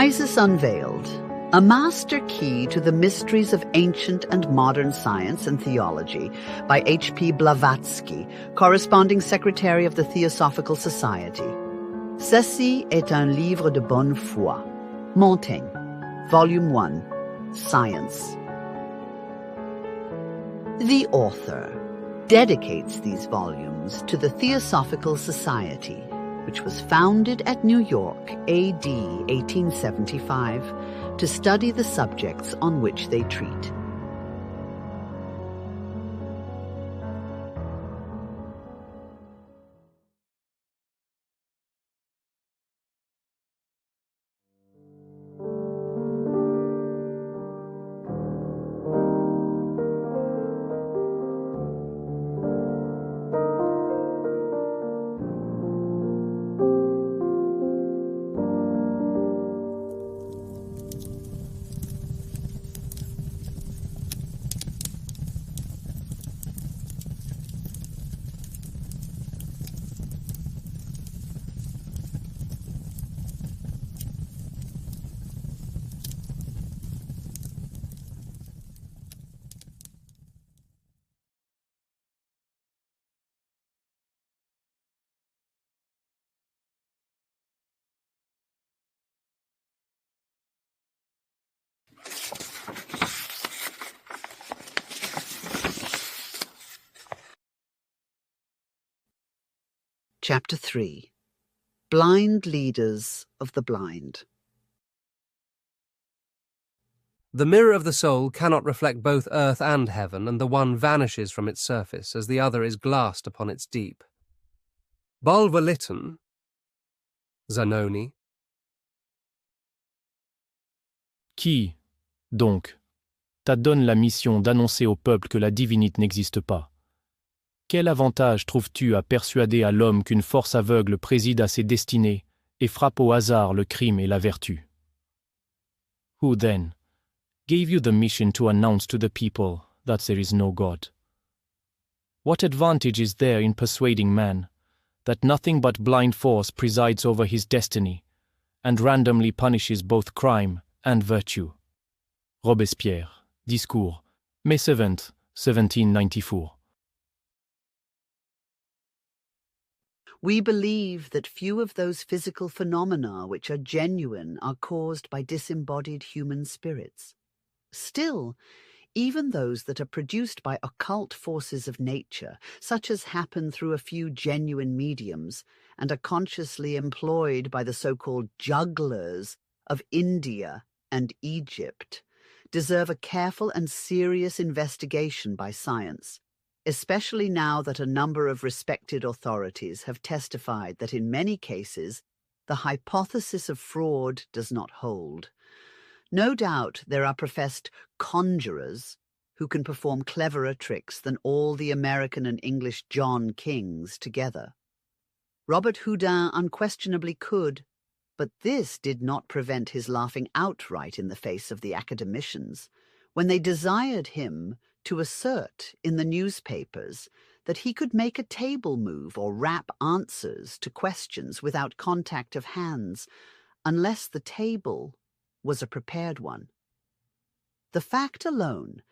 Isis Unveiled, a master key to the mysteries of ancient and modern science and theology by H.P. Blavatsky, corresponding secretary of the Theosophical Society. Ceci est un livre de bonne foi. Montaigne, Volume 1, Science. The author dedicates these volumes to the Theosophical Society, which was founded at New York, A.D. 1875, to study the subjects on which they treat. Chapter 3. Blind Leaders of the Blind. The mirror of the soul cannot reflect both earth and heaven, and the one vanishes from its surface as the other is glassed upon its deep. Bulva liton, Zanoni. Qui, donc, t'adonne la mission d'annoncer au peuple que la divinité n'existe pas? Quel avantage trouves-tu à persuader à l'homme qu'une force aveugle préside à ses destinées et frappe au hasard le crime et la vertu? Who then gave you the mission to announce to the people that there is no God? What advantage is there in persuading man that nothing but blind force presides over his destiny and randomly punishes both crime and virtue? Robespierre, Discours, May 7th, 1794. We believe that few of those physical phenomena which are genuine are caused by disembodied human spirits. Still, even those that are produced by occult forces of nature, such as happen through a few genuine mediums and are consciously employed by the so-called jugglers of India and Egypt, deserve a careful and serious investigation by science, especially now that a number of respected authorities have testified that in many cases the hypothesis of fraud does not hold. No doubt there are professed conjurers who can perform cleverer tricks than all the American and English John Kings together. Robert Houdin unquestionably could, but this did not prevent his laughing outright in the face of the academicians when they desired him to assert in the newspapers that he could make a table move or rap answers to questions without contact of hands, unless the table was a prepared one. The fact alone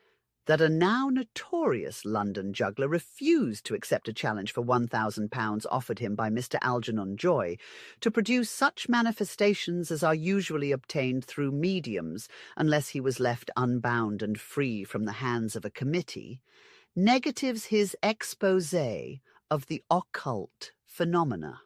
that a now notorious London juggler refused to accept a challenge for £1,000 offered him by Mr. Algernon Joy to produce such manifestations as are usually obtained through mediums unless he was left unbound and free from the hands of a committee, negatives his exposé of the occult phenomena.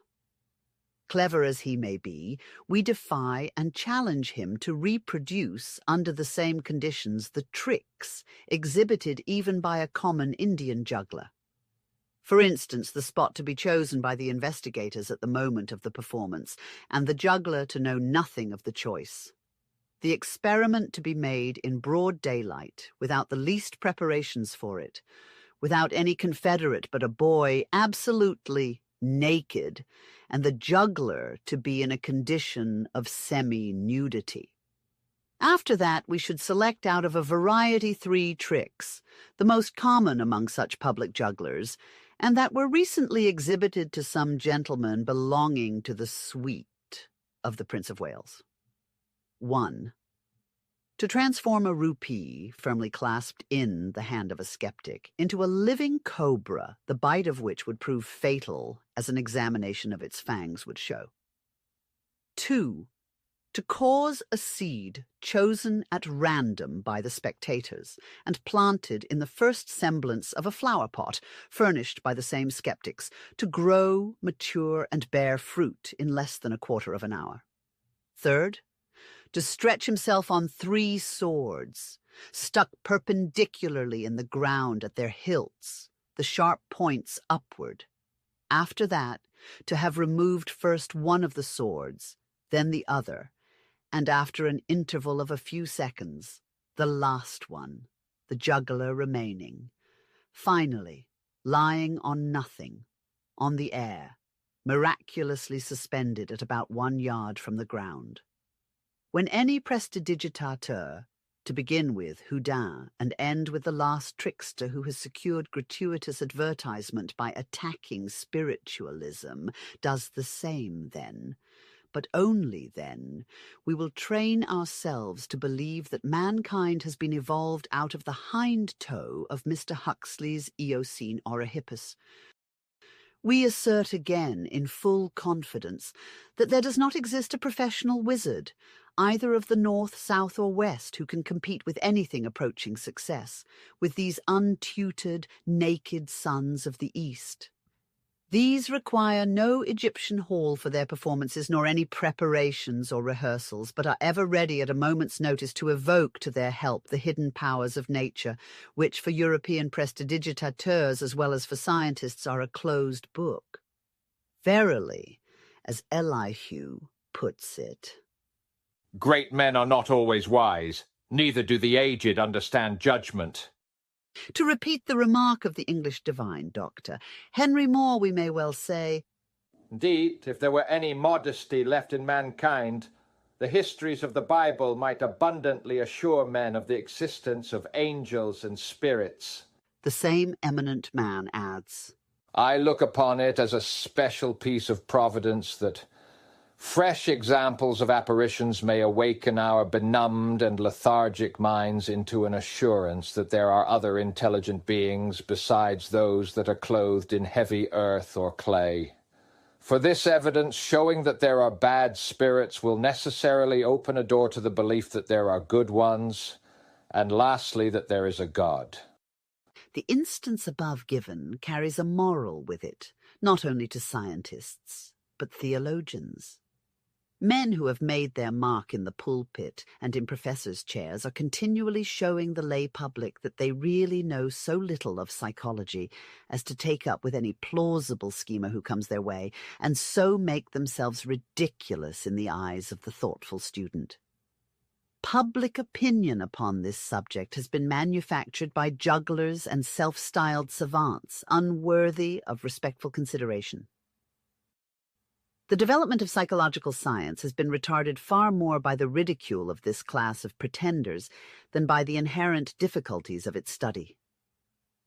Clever as he may be, we defy and challenge him to reproduce under the same conditions the tricks exhibited even by a common Indian juggler. For instance, the spot to be chosen by the investigators at the moment of the performance, and the juggler to know nothing of the choice. The experiment to be made in broad daylight, without the least preparations for it, without any confederate but a boy absolutely naked, and the juggler to be in a condition of semi-nudity. After that, we should select out of a variety 3 tricks, the most common among such public jugglers, and that were recently exhibited to some gentlemen belonging to the suite of the Prince of Wales. 1. To transform a rupee, firmly clasped in the hand of a skeptic, into a living cobra, the bite of which would prove fatal, as an examination of its fangs would show. 2. To cause a seed chosen at random by the spectators and planted in the first semblance of a flower pot, furnished by the same skeptics, to grow, mature, and bear fruit in less than a quarter of an hour. 3rd, to stretch himself on 3 swords, stuck perpendicularly in the ground at their hilts, the sharp points upward. After that, to have removed first one of the swords, then the other, and after an interval of a few seconds, the last one, the jugular remaining. Finally, lying on nothing, on the air, miraculously suspended at about 1 yard from the ground. When any prestidigitateur, to begin with Houdin and end with the last trickster who has secured gratuitous advertisement by attacking spiritualism, does the same then, but only then, we will train ourselves to believe that mankind has been evolved out of the hind toe of Mr. Huxley's Eocene Orohippus. We assert again, in full confidence, that there does not exist a professional wizard, either of the north, south, or west, who can compete with anything approaching success, with these untutored, naked sons of the East. These require no Egyptian hall for their performances, nor any preparations or rehearsals, but are ever ready at a moment's notice to evoke to their help the hidden powers of nature, which for European prestidigitateurs as well as for scientists are a closed book. Verily, as Elihu puts it, "Great men are not always wise, neither do the aged understand judgment." To repeat the remark of the English divine doctor, Henry Moore, we may well say, Indeed, if there were any modesty left in mankind, the histories of the Bible might abundantly assure men of the existence of angels and spirits. The same eminent man adds, I look upon it as a special piece of providence that fresh examples of apparitions may awaken our benumbed and lethargic minds into an assurance that there are other intelligent beings besides those that are clothed in heavy earth or clay. For this evidence showing that there are bad spirits will necessarily open a door to the belief that there are good ones, and lastly that there is a God. The instance above given carries a moral with it, not only to scientists, but theologians. Men who have made their mark in the pulpit and in professors' chairs are continually showing the lay public that they really know so little of psychology as to take up with any plausible schemer who comes their way, and so make themselves ridiculous in the eyes of the thoughtful student. Public opinion upon this subject has been manufactured by jugglers and self-styled savants, unworthy of respectful consideration. The development of psychological science has been retarded far more by the ridicule of this class of pretenders than by the inherent difficulties of its study.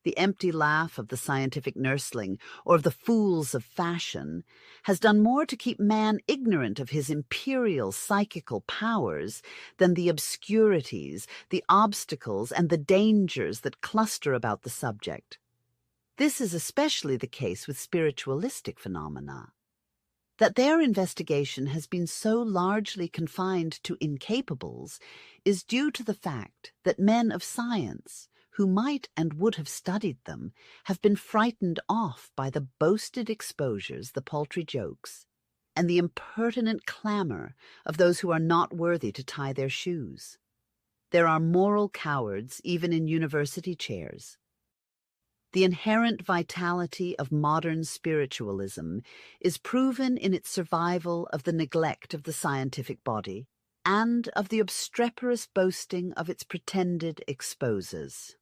The empty laugh of the scientific nursling, or of the fools of fashion, has done more to keep man ignorant of his imperial psychical powers than the obscurities, the obstacles, and the dangers that cluster about the subject. This is especially the case with spiritualistic phenomena. That their investigation has been so largely confined to incapables is due to the fact that men of science, who might and would have studied them, have been frightened off by the boasted exposures, the paltry jokes, and the impertinent clamour of those who are not worthy to tie their shoes. There are moral cowards even in university chairs. The inherent vitality of modern spiritualism is proven in its survival of the neglect of the scientific body and of the obstreperous boasting of its pretended exposers.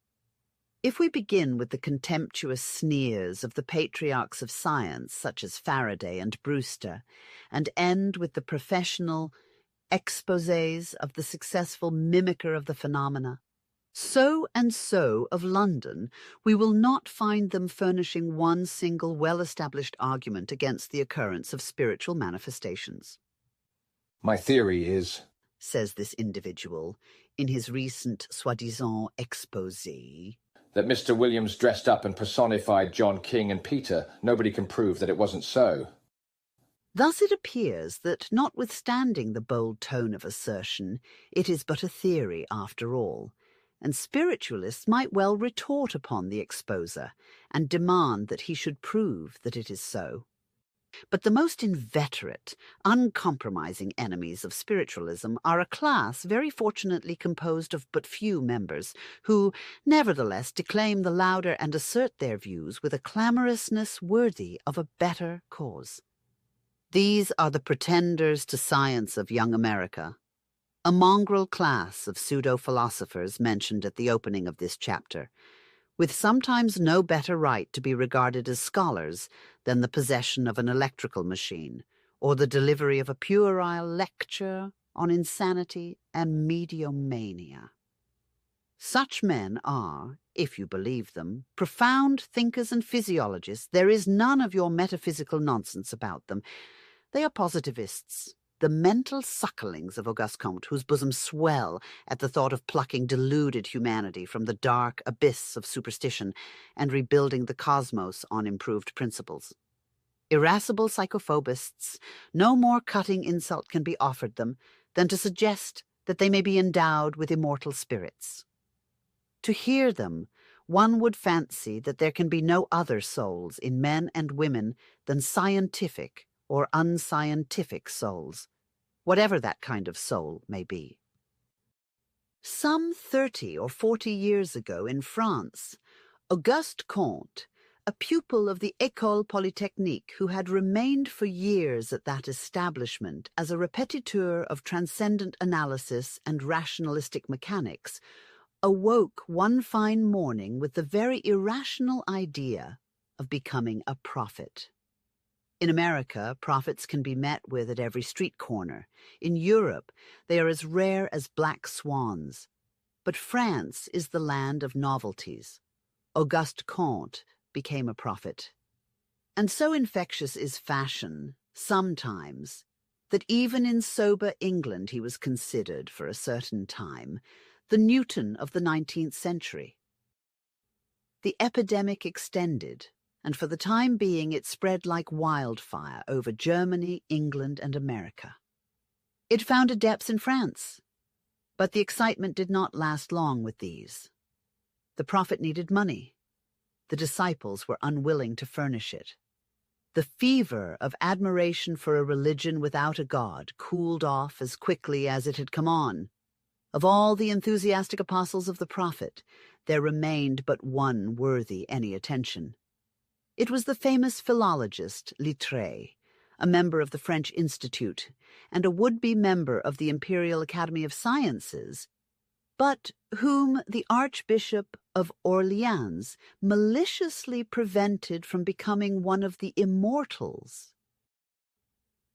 If we begin with the contemptuous sneers of the patriarchs of science, such as Faraday and Brewster, and end with the professional exposés of the successful mimicker of the phenomena, so and so of London, we will not find them furnishing one single well-established argument against the occurrence of spiritual manifestations. My theory is says this individual in his recent soi-disant exposé, that Mr. Williams dressed up and personified John King and Peter. Nobody can prove that it wasn't so. Thus it appears that, notwithstanding the bold tone of assertion, it is but a theory after all, and spiritualists might well retort upon the exposer and demand that he should prove that it is so. But the most inveterate, uncompromising enemies of spiritualism are a class very fortunately composed of but few members, who nevertheless declaim the louder and assert their views with a clamorousness worthy of a better cause. These are the pretenders to science of young America, a mongrel class of pseudo-philosophers mentioned at the opening of this chapter, with sometimes no better right to be regarded as scholars than the possession of an electrical machine or the delivery of a puerile lecture on insanity and mediomania. Such men are, if you believe them, profound thinkers and physiologists. There is none of your metaphysical nonsense about them. They are positivists, the mental sucklings of Auguste Comte, whose bosoms swell at the thought of plucking deluded humanity from the dark abyss of superstition and rebuilding the cosmos on improved principles. Irascible psychophobists, no more cutting insult can be offered them than to suggest that they may be endowed with immortal spirits. To hear them, one would fancy that there can be no other souls in men and women than scientific or unscientific souls, whatever that kind of soul may be. Some 30 or 40 years ago in France, Auguste Comte, a pupil of the École Polytechnique who had remained for years at that establishment as a répétiteur of transcendent analysis and rationalistic mechanics, awoke one fine morning with the very irrational idea of becoming a prophet. In America, prophets can be met with at every street corner. In Europe, they are as rare as black swans. But France is the land of novelties. Auguste Comte became a prophet. And so infectious is fashion, sometimes, that even in sober England he was considered, for a certain time, the Newton of the 19th century. The epidemic extended, and for the time being it spread like wildfire over Germany, England, and America. It found adepts in France, but the excitement did not last long with these. The prophet needed money. The disciples were unwilling to furnish it. The fever of admiration for a religion without a god cooled off as quickly as it had come on. Of all the enthusiastic apostles of the prophet, there remained but one worthy any attention. It was the famous philologist Littré, a member of the French Institute and a would-be member of the Imperial Academy of Sciences, but whom the Archbishop of Orleans maliciously prevented from becoming one of the immortals.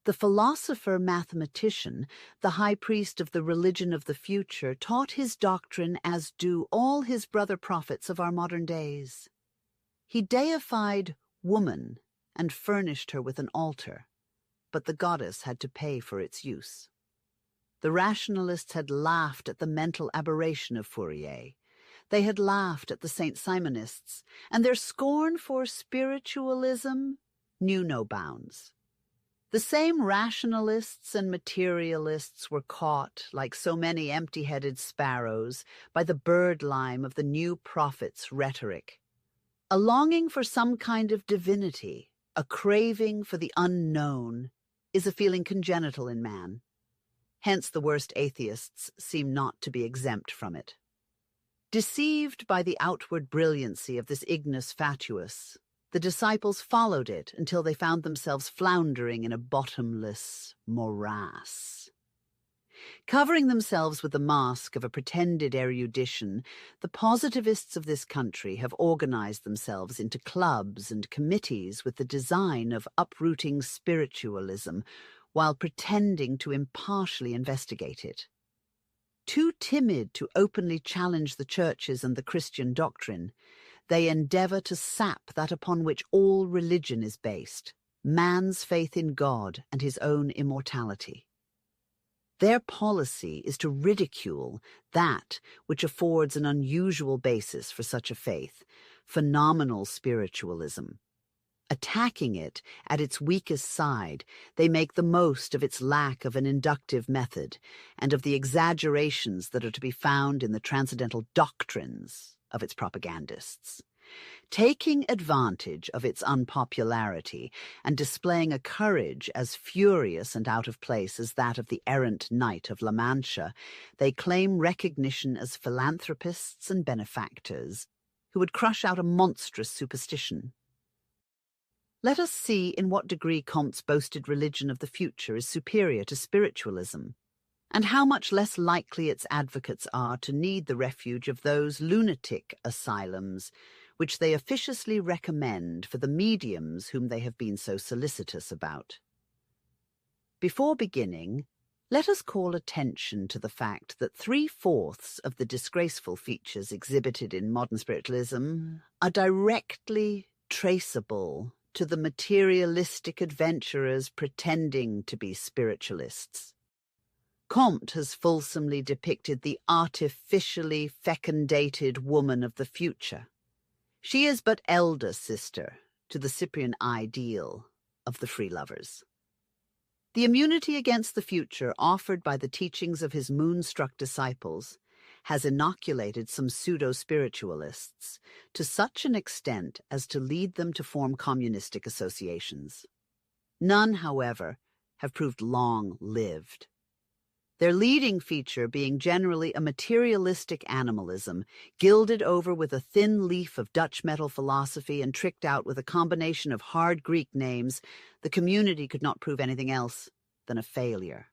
The philosopher-mathematician, the high priest of the religion of the future, taught his doctrine as do all his brother prophets of our modern days. He deified woman and furnished her with an altar, but the goddess had to pay for its use. The rationalists had laughed at the mental aberration of Fourier. They had laughed at the St. Simonists, and their scorn for spiritualism knew no bounds. The same rationalists and materialists were caught, like so many empty-headed sparrows, by the bird-lime of the new prophet's rhetoric. A longing for some kind of divinity, a craving for the unknown, is a feeling congenital in man. Hence the worst atheists seem not to be exempt from it. Deceived by the outward brilliancy of this ignis fatuus, the disciples followed it until they found themselves floundering in a bottomless morass. Covering themselves with the mask of a pretended erudition, the positivists of this country have organized themselves into clubs and committees with the design of uprooting spiritualism while pretending to impartially investigate it. Too timid to openly challenge the churches and the Christian doctrine, they endeavor to sap that upon which all religion is based, man's faith in God and his own immortality. Their policy is to ridicule that which affords an unusual basis for such a faith, phenomenal spiritualism. Attacking it at its weakest side, they make the most of its lack of an inductive method and of the exaggerations that are to be found in the transcendental doctrines of its propagandists. Taking advantage of its unpopularity and displaying a courage as furious and out of place as that of the errant knight of La Mancha, they claim recognition as philanthropists and benefactors who would crush out a monstrous superstition. Let us see in what degree Comte's boasted religion of the future is superior to spiritualism, and how much less likely its advocates are to need the refuge of those lunatic asylums which they officiously recommend for the mediums whom they have been so solicitous about. Before beginning, let us call attention to the fact that 3/4 of the disgraceful features exhibited in modern spiritualism are directly traceable to the materialistic adventurers pretending to be spiritualists. Comte has fulsomely depicted the artificially fecundated woman of the future. She is but elder sister to the Cyprian ideal of the free lovers. The immunity against the future offered by the teachings of his moonstruck disciples has inoculated some pseudo-spiritualists to such an extent as to lead them to form communistic associations. None, however, have proved long-lived. Their leading feature being generally a materialistic animalism, gilded over with a thin leaf of Dutch metal philosophy and tricked out with a combination of hard Greek names, the community could not prove anything else than a failure.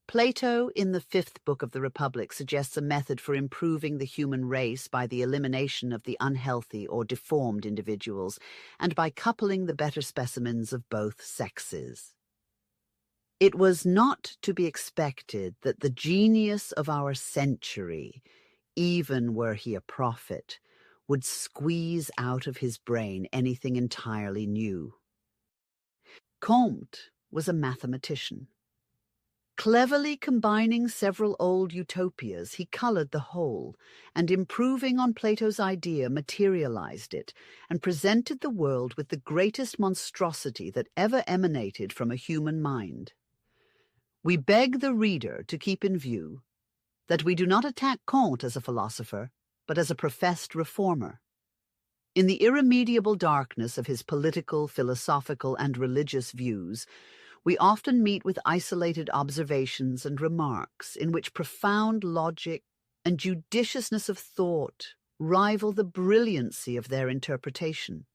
Plato, in the 5th book of the Republic, suggests a method for improving the human race by the elimination of the unhealthy or deformed individuals, and by coupling the better specimens of both sexes. It was not to be expected that the genius of our century, even were he a prophet, would squeeze out of his brain anything entirely new. Comte was a mathematician. Cleverly combining several old utopias, he colored the whole, and improving on Plato's idea, materialized it, and presented the world with the greatest monstrosity that ever emanated from a human mind. We beg the reader to keep in view that we do not attack Comte as a philosopher, but as a professed reformer. In the irremediable darkness of his political, philosophical, and religious views, we often meet with isolated observations and remarks in which profound logic and judiciousness of thought rival the brilliancy of their interpretation.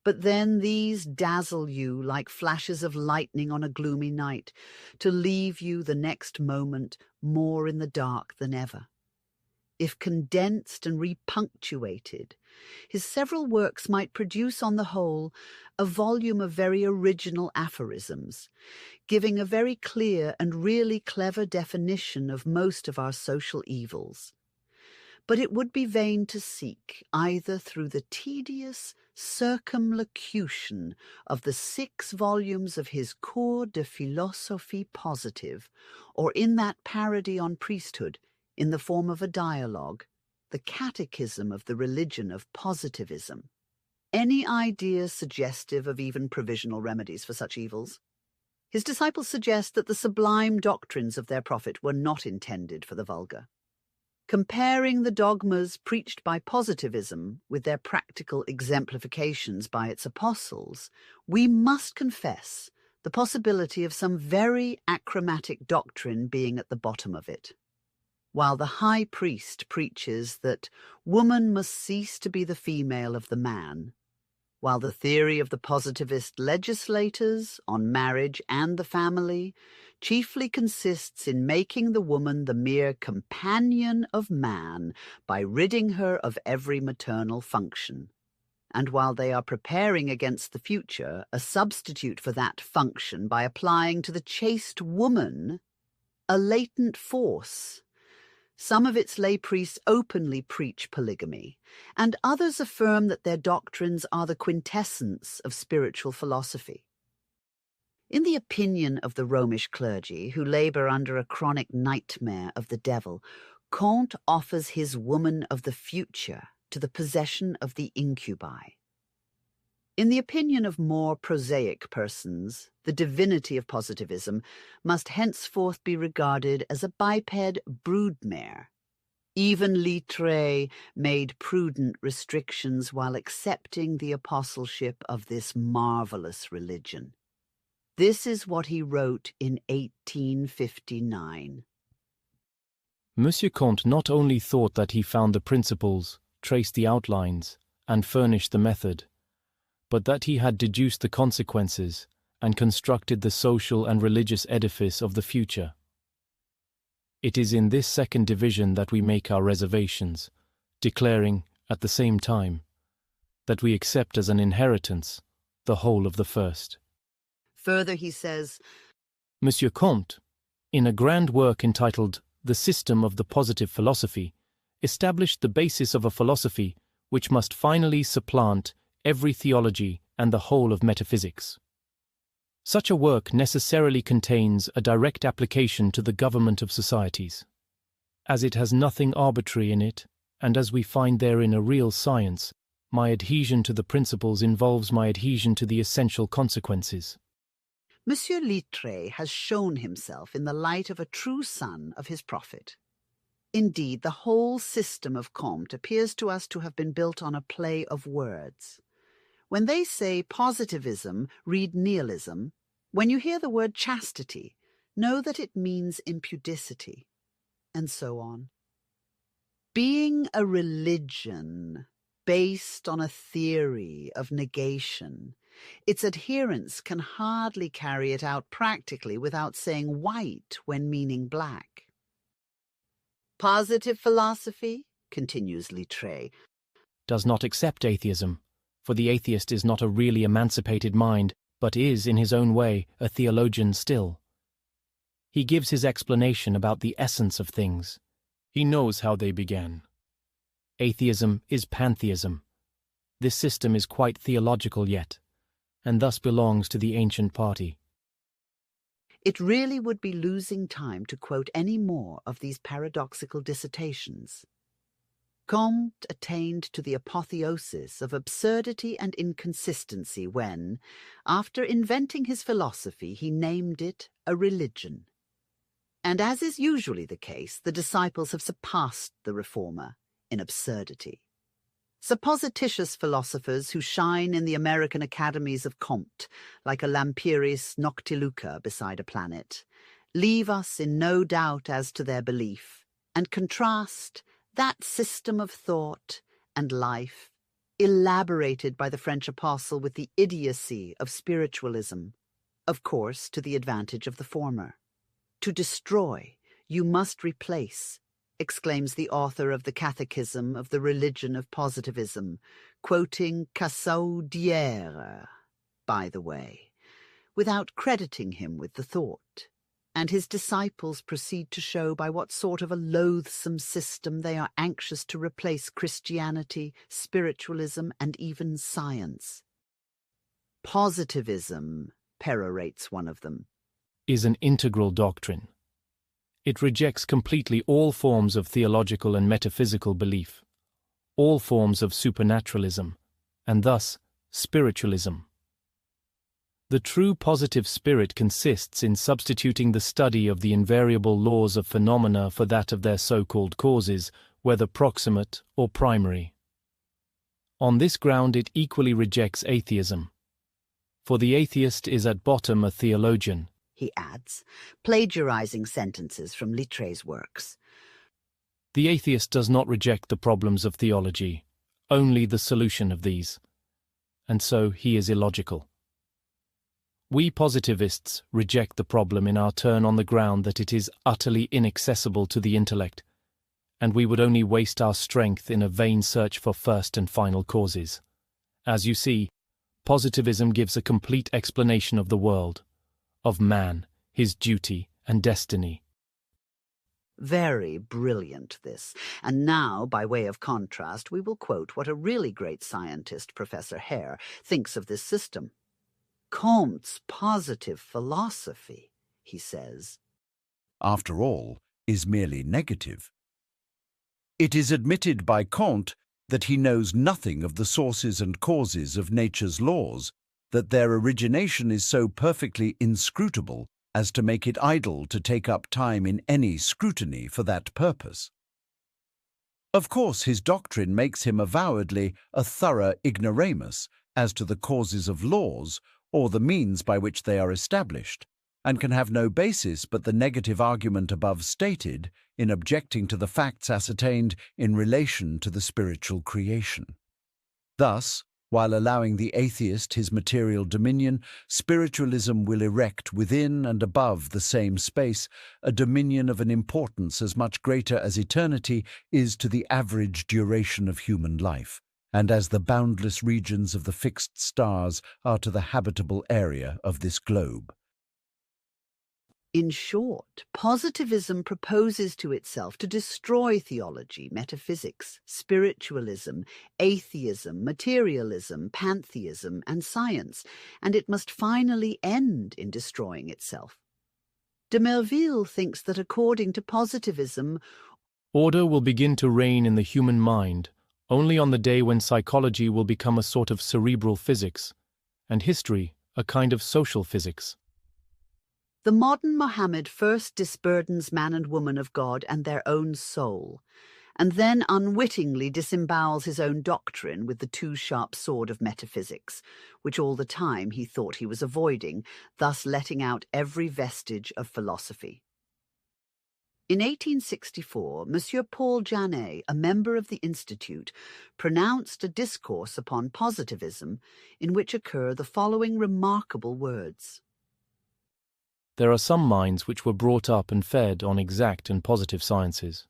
But then these dazzle you like flashes of lightning on a gloomy night, to leave you the next moment more in the dark than ever. If condensed and repunctuated, his several works might produce on the whole a volume of very original aphorisms, giving a very clear and really clever definition of most of our social evils. But it would be vain to seek, either through the tedious circumlocution of the 6 volumes of his Cours de Philosophie Positive, or in that parody on priesthood, in the form of a dialogue, the Catechism of the Religion of Positivism, any idea suggestive of even provisional remedies for such evils. His disciples suggest that the sublime doctrines of their prophet were not intended for the vulgar. Comparing the dogmas preached by positivism with their practical exemplifications by its apostles, we must confess the possibility of some very achromatic doctrine being at the bottom of it. While the high priest preaches that woman must cease to be the female of the man, while the theory of the positivist legislators on marriage and the family chiefly consists in making the woman the mere companion of man by ridding her of every maternal function, and while they are preparing against the future a substitute for that function by applying to the chaste woman a latent force, some of its lay priests openly preach polygamy, and others affirm that their doctrines are the quintessence of spiritual philosophy. In the opinion of the Romish clergy, who labor under a chronic nightmare of the devil, Comte offers his woman of the future to the possession of the incubi. In the opinion of more prosaic persons, the divinity of positivism must henceforth be regarded as a biped broodmare. Even Littré made prudent restrictions while accepting the apostleship of this marvelous religion. This is what he wrote in 1859. Monsieur Comte not only thought that he found the principles, traced the outlines, and furnished the method, but that he had deduced the consequences and constructed the social and religious edifice of the future. It is in this second division that we make our reservations, declaring, at the same time, that we accept as an inheritance the whole of the first. Further, he says, Monsieur Comte, in a grand work entitled The System of the Positive Philosophy, established the basis of a philosophy which must finally supplant every theology and the whole of metaphysics. Such a work necessarily contains a direct application to the government of societies. As it has nothing arbitrary in it, and as we find therein a real science, my adhesion to the principles involves my adhesion to the essential consequences. Monsieur Littré has shown himself in the light of a true son of his prophet. Indeed, the whole system of Comte appears to us to have been built on a play of words. When they say positivism, read nihilism. When you hear the word chastity, know that it means impudicity, and so on. Being a religion based on a theory of negation, its adherents can hardly carry it out practically without saying white when meaning black. Positive philosophy, continues Littré, does not accept atheism, for the atheist is not a really emancipated mind, but is, in his own way, a theologian still. He gives his explanation about the essence of things. He knows how they began. Atheism is pantheism. This system is quite theological yet, and thus belongs to the ancient party. It really would be losing time to quote any more of these paradoxical dissertations. Comte attained to the apotheosis of absurdity and inconsistency when, after inventing his philosophy, he named it a religion. And as is usually the case, the disciples have surpassed the reformer in absurdity. Supposititious philosophers who shine in the American academies of Comte, like a Lampiris Noctiluca beside a planet, leave us in no doubt as to their belief, and contrast that system of thought and life, elaborated by the French apostle with the idiocy of spiritualism, of course to the advantage of the former. To destroy, you must replace, exclaims the author of the Catechism of the Religion of Positivism, quoting Cassaudière, by the way, without crediting him with the thought. And his disciples proceed to show by what sort of a loathsome system they are anxious to replace Christianity, spiritualism, and even science. Positivism, perorates one of them, is an integral doctrine. It rejects completely all forms of theological and metaphysical belief, all forms of supernaturalism, and thus spiritualism. The true positive spirit consists in substituting the study of the invariable laws of phenomena for that of their so-called causes, whether proximate or primary. On this ground it equally rejects atheism. For the atheist is at bottom a theologian, he adds, plagiarizing sentences from Littré's works. The atheist does not reject the problems of theology, only the solution of these, and so he is illogical. We positivists reject the problem in our turn on the ground that it is utterly inaccessible to the intellect, and we would only waste our strength in a vain search for first and final causes. As you see, positivism gives a complete explanation of the world, of man, his duty and destiny. Very brilliant, this. And now, by way of contrast, we will quote what a really great scientist, Professor Hare, thinks of this system. Comte's positive philosophy, he says, after all, is merely negative. It is admitted by Comte that he knows nothing of the sources and causes of nature's laws, that their origination is so perfectly inscrutable as to make it idle to take up time in any scrutiny for that purpose. Of course, his doctrine makes him avowedly a thorough ignoramus as to the causes of laws or the means by which they are established, and can have no basis but the negative argument above stated in objecting to the facts ascertained in relation to the spiritual creation. Thus, while allowing the atheist his material dominion, spiritualism will erect within and above the same space a dominion of an importance as much greater as eternity is to the average duration of human life, and as the boundless regions of the fixed stars are to the habitable area of this globe. In short, positivism proposes to itself to destroy theology, metaphysics, spiritualism, atheism, materialism, pantheism, and science, and it must finally end in destroying itself. De Merville thinks that according to positivism, order will begin to reign in the human mind only on the day when psychology will become a sort of cerebral physics, and history a kind of social physics. the modern Mohammed first disburdens man and woman of God and their own soul, and then unwittingly disembowels his own doctrine with the too-sharp sword of metaphysics, which all the time he thought he was avoiding, thus letting out every vestige of philosophy. In 1864, Monsieur Paul Janet, a member of the Institute, pronounced a discourse upon positivism in which occur the following remarkable words. There are some minds which were brought up and fed on exact and positive sciences,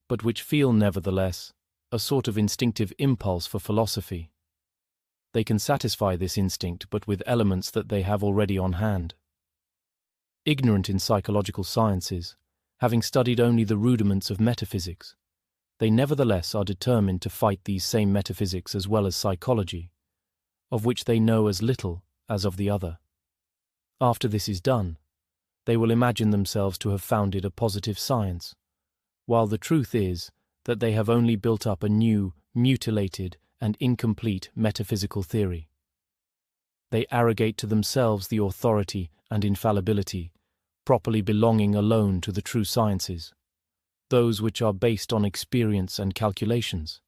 but which feel, nevertheless, a sort of instinctive impulse for philosophy. They can satisfy this instinct but with elements that they have already on hand. Ignorant in psychological sciences, having studied only the rudiments of metaphysics, they nevertheless are determined to fight these same metaphysics as well as psychology, of which they know as little as of the other. After this is done, they will imagine themselves to have founded a positive science, while the truth is that they have only built up a new, mutilated, and incomplete metaphysical theory. They arrogate to themselves the authority and infallibility properly belonging alone to the true sciences, those which are based on experience and calculations.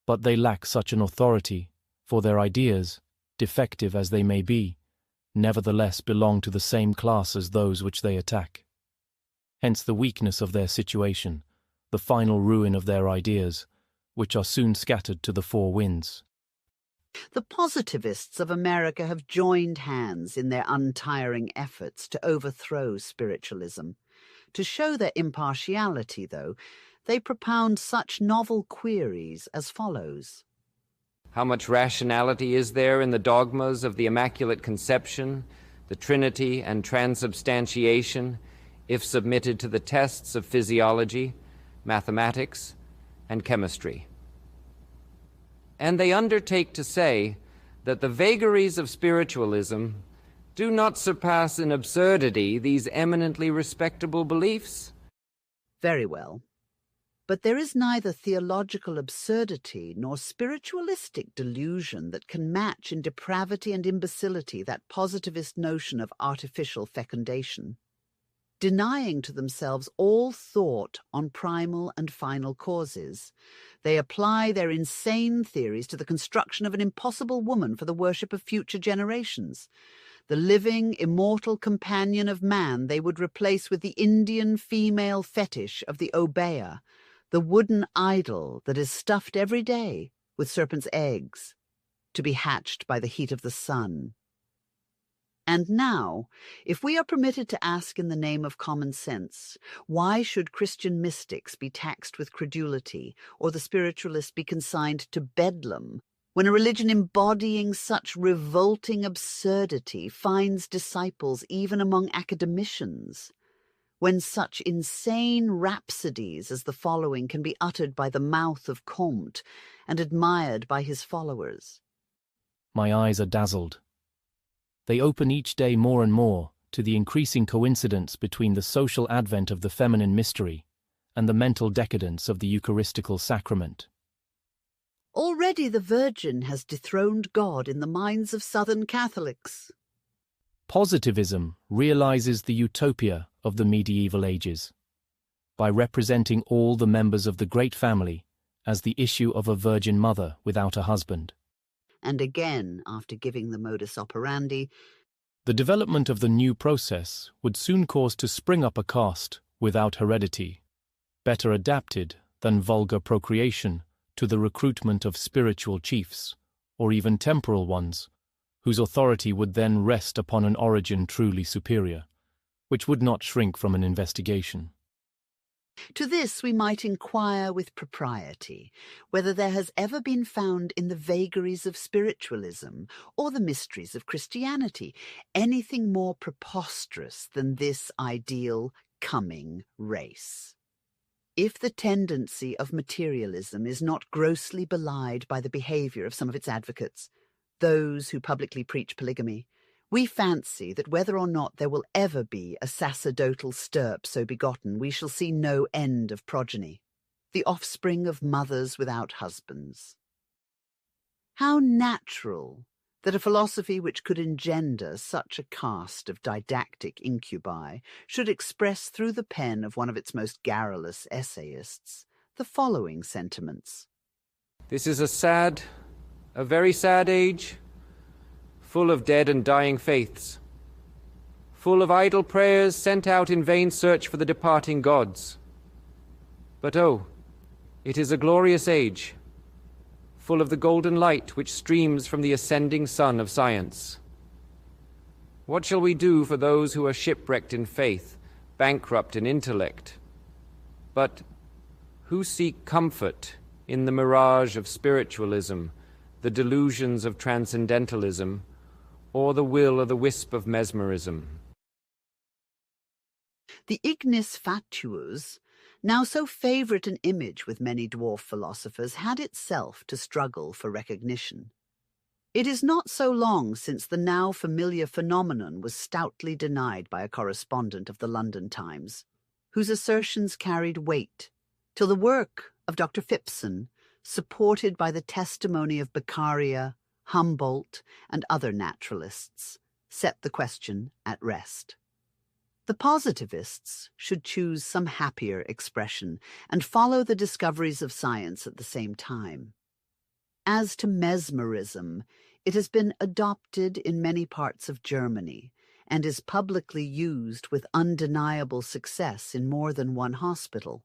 But they lack such an authority, for their ideas, defective as they may be, nevertheless belong to the same class as those which they attack. Hence the weakness of their situation, the final ruin of their ideas, which are soon scattered to the four winds. The positivists of America have joined hands in their untiring efforts to overthrow spiritualism. To show their impartiality, though, they propound such novel queries as follows. How much rationality is there in the dogmas of the Immaculate Conception, the Trinity and transubstantiation, if submitted to the tests of physiology, mathematics, and chemistry? And they undertake to say that the vagaries of spiritualism do not surpass in absurdity these eminently respectable beliefs? Very well. But there is neither theological absurdity nor spiritualistic delusion that can match in depravity and imbecility that positivist notion of artificial fecundation. Denying to themselves all thought on primal and final causes, they apply their insane theories to the construction of an impossible woman for the worship of future generations. The living, immortal companion of man they would replace with the Indian female fetish of the Obeah, the wooden idol that is stuffed every day with serpent's eggs, to be hatched by the heat of the sun. And now, if we are permitted to ask in the name of common sense, why should Christian mystics be taxed with credulity, or the spiritualists be consigned to bedlam, when a religion embodying such revolting absurdity finds disciples even among academicians? When such insane rhapsodies as the following can be uttered by the mouth of Comte and admired by his followers? My eyes are dazzled. They open each day more and more to the increasing coincidence between the social advent of the feminine mystery and the mental decadence of the Eucharistical sacrament. Already the Virgin has dethroned God in the minds of Southern Catholics. Positivism realizes the utopia of the medieval ages by representing all the members of the great family as the issue of a virgin mother without a husband. And again, after giving the modus operandi, the development of the new process would soon cause to spring up a caste without heredity, better adapted than vulgar procreation to the recruitment of spiritual chiefs, or even temporal ones, whose authority would then rest upon an origin truly superior, which would not shrink from an investigation. To this we might inquire with propriety whether there has ever been found in the vagaries of spiritualism or the mysteries of Christianity anything more preposterous than this ideal coming race. If the tendency of materialism is not grossly belied by the behaviour of some of its advocates, those who publicly preach polygamy, we fancy that whether or not there will ever be a sacerdotal stirp so begotten, we shall see no end of progeny, the offspring of mothers without husbands. How natural that a philosophy which could engender such a caste of didactic incubi should express through the pen of one of its most garrulous essayists the following sentiments. This is a very sad age, full of dead and dying faiths, full of idle prayers sent out in vain search for the departing gods. But oh, it is a glorious age, full of the golden light which streams from the ascending sun of science. What shall we do for those who are shipwrecked in faith, bankrupt in intellect, but who seek comfort in the mirage of spiritualism, the delusions of transcendentalism, or the will-o'-the-wisp of mesmerism? The ignis fatuus, now so favourite an image with many dwarf philosophers, had itself to struggle for recognition. It is not so long since the now familiar phenomenon was stoutly denied by a correspondent of the London Times, whose assertions carried weight, till the work of Dr. Phipson, supported by the testimony of Beccaria, Humboldt, and other naturalists, set the question at rest. The positivists should choose some happier expression and follow the discoveries of science at the same time. As to mesmerism, it has been adopted in many parts of Germany and is publicly used with undeniable success in more than one hospital.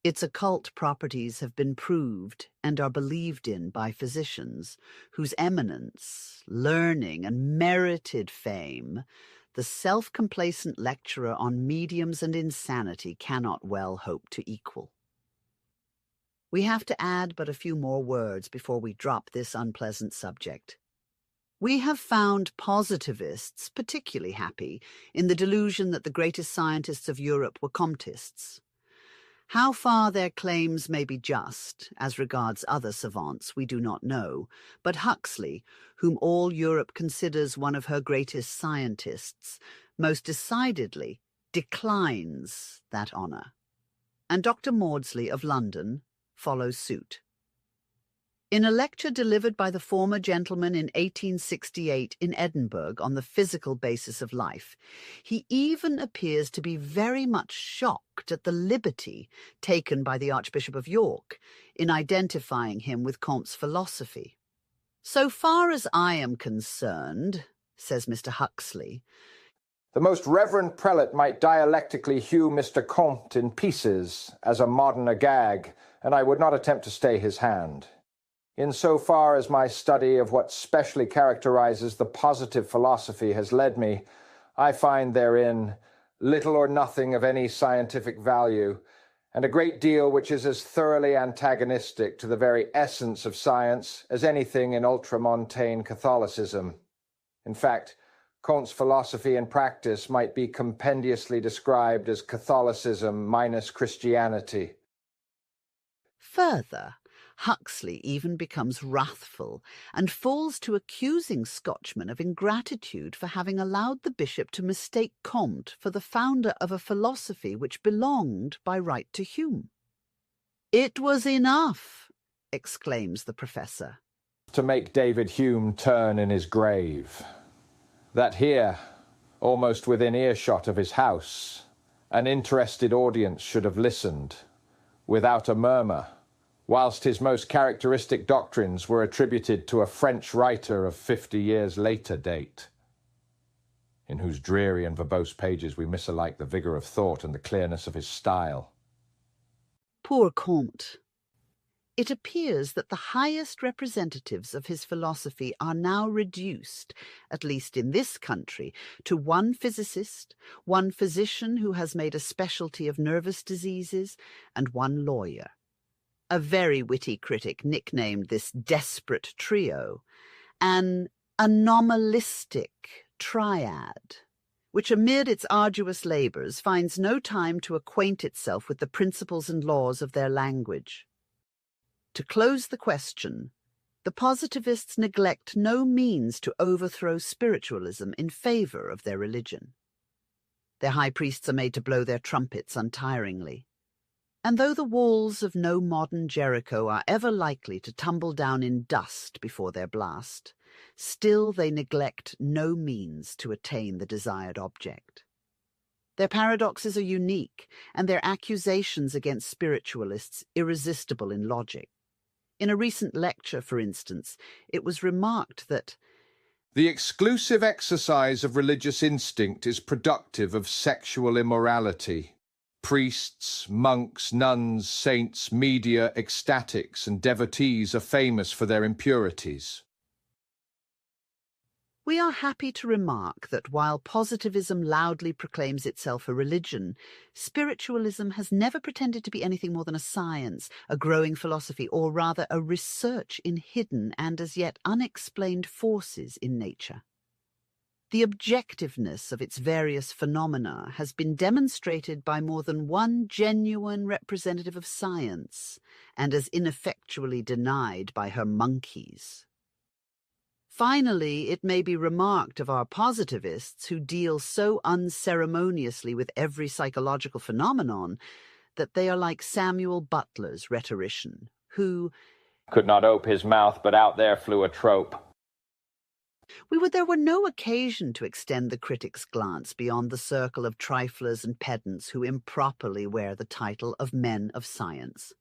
Its occult properties have been proved and are believed in by physicians whose eminence, learning, and merited fame the self-complacent lecturer on mediums and insanity cannot well hope to equal. We have to add but a few more words before we drop this unpleasant subject. We have found positivists particularly happy in the delusion that the greatest scientists of Europe were Comtists. How far their claims may be just, as regards other savants, we do not know, but Huxley, whom all Europe considers one of her greatest scientists, most decidedly declines that honour. And Dr. Maudsley of London follows suit. In a lecture delivered by the former gentleman in 1868 in Edinburgh on the physical basis of life, he even appears to be very much shocked at the liberty taken by the Archbishop of York in identifying him with Comte's philosophy. So far as I am concerned, says Mr. Huxley, the most reverend prelate might dialectically hew Mr. Comte in pieces as a modern agag, and I would not attempt to stay his hand. In so far as my study of what specially characterizes the positive philosophy has led me, I find therein little or nothing of any scientific value, and a great deal which is as thoroughly antagonistic to the very essence of science as anything in ultramontane Catholicism. In fact, Comte's philosophy and practice might be compendiously described as Catholicism minus Christianity. Further, Huxley even becomes wrathful and falls to accusing Scotchmen of ingratitude for having allowed the bishop to mistake Comte for the founder of a philosophy which belonged by right to Hume. "It was enough," exclaims the professor, to make David Hume turn in his grave, that here, almost within earshot of his house, an interested audience should have listened, without a murmur, whilst his most characteristic doctrines were attributed to a French writer of 50 years later date, in whose dreary and verbose pages we miss alike the vigour of thought and the clearness of his style. Poor Comte. It appears that the highest representatives of his philosophy are now reduced, at least in this country, to one physicist, one physician who has made a specialty of nervous diseases, and one lawyer. A very witty critic nicknamed this desperate trio an anomalistic triad, which amid its arduous labours finds no time to acquaint itself with the principles and laws of their language. To close the question, the positivists neglect no means to overthrow spiritualism in favour of their religion. Their high priests are made to blow their trumpets untiringly. And though the walls of no modern Jericho are ever likely to tumble down in dust before their blast, still they neglect no means to attain the desired object. Their paradoxes are unique, and their accusations against spiritualists irresistible in logic. In a recent lecture, for instance, it was remarked that the exclusive exercise of religious instinct is productive of sexual immorality. Priests, monks, nuns, saints, media, ecstatics, and devotees are famous for their impurities. We are happy to remark that while positivism loudly proclaims itself a religion, spiritualism has never pretended to be anything more than a science, a growing philosophy, or rather a research in hidden and as yet unexplained forces in nature. The objectiveness of its various phenomena has been demonstrated by more than one genuine representative of science, and as ineffectually denied by her monkeys. Finally, it may be remarked of our positivists who deal so unceremoniously with every psychological phenomenon that they are like Samuel Butler's rhetorician, who could not ope his mouth, but out there flew a trope. There were no occasion to extend the critic's glance beyond the circle of triflers and pedants who improperly wear the title of men of science.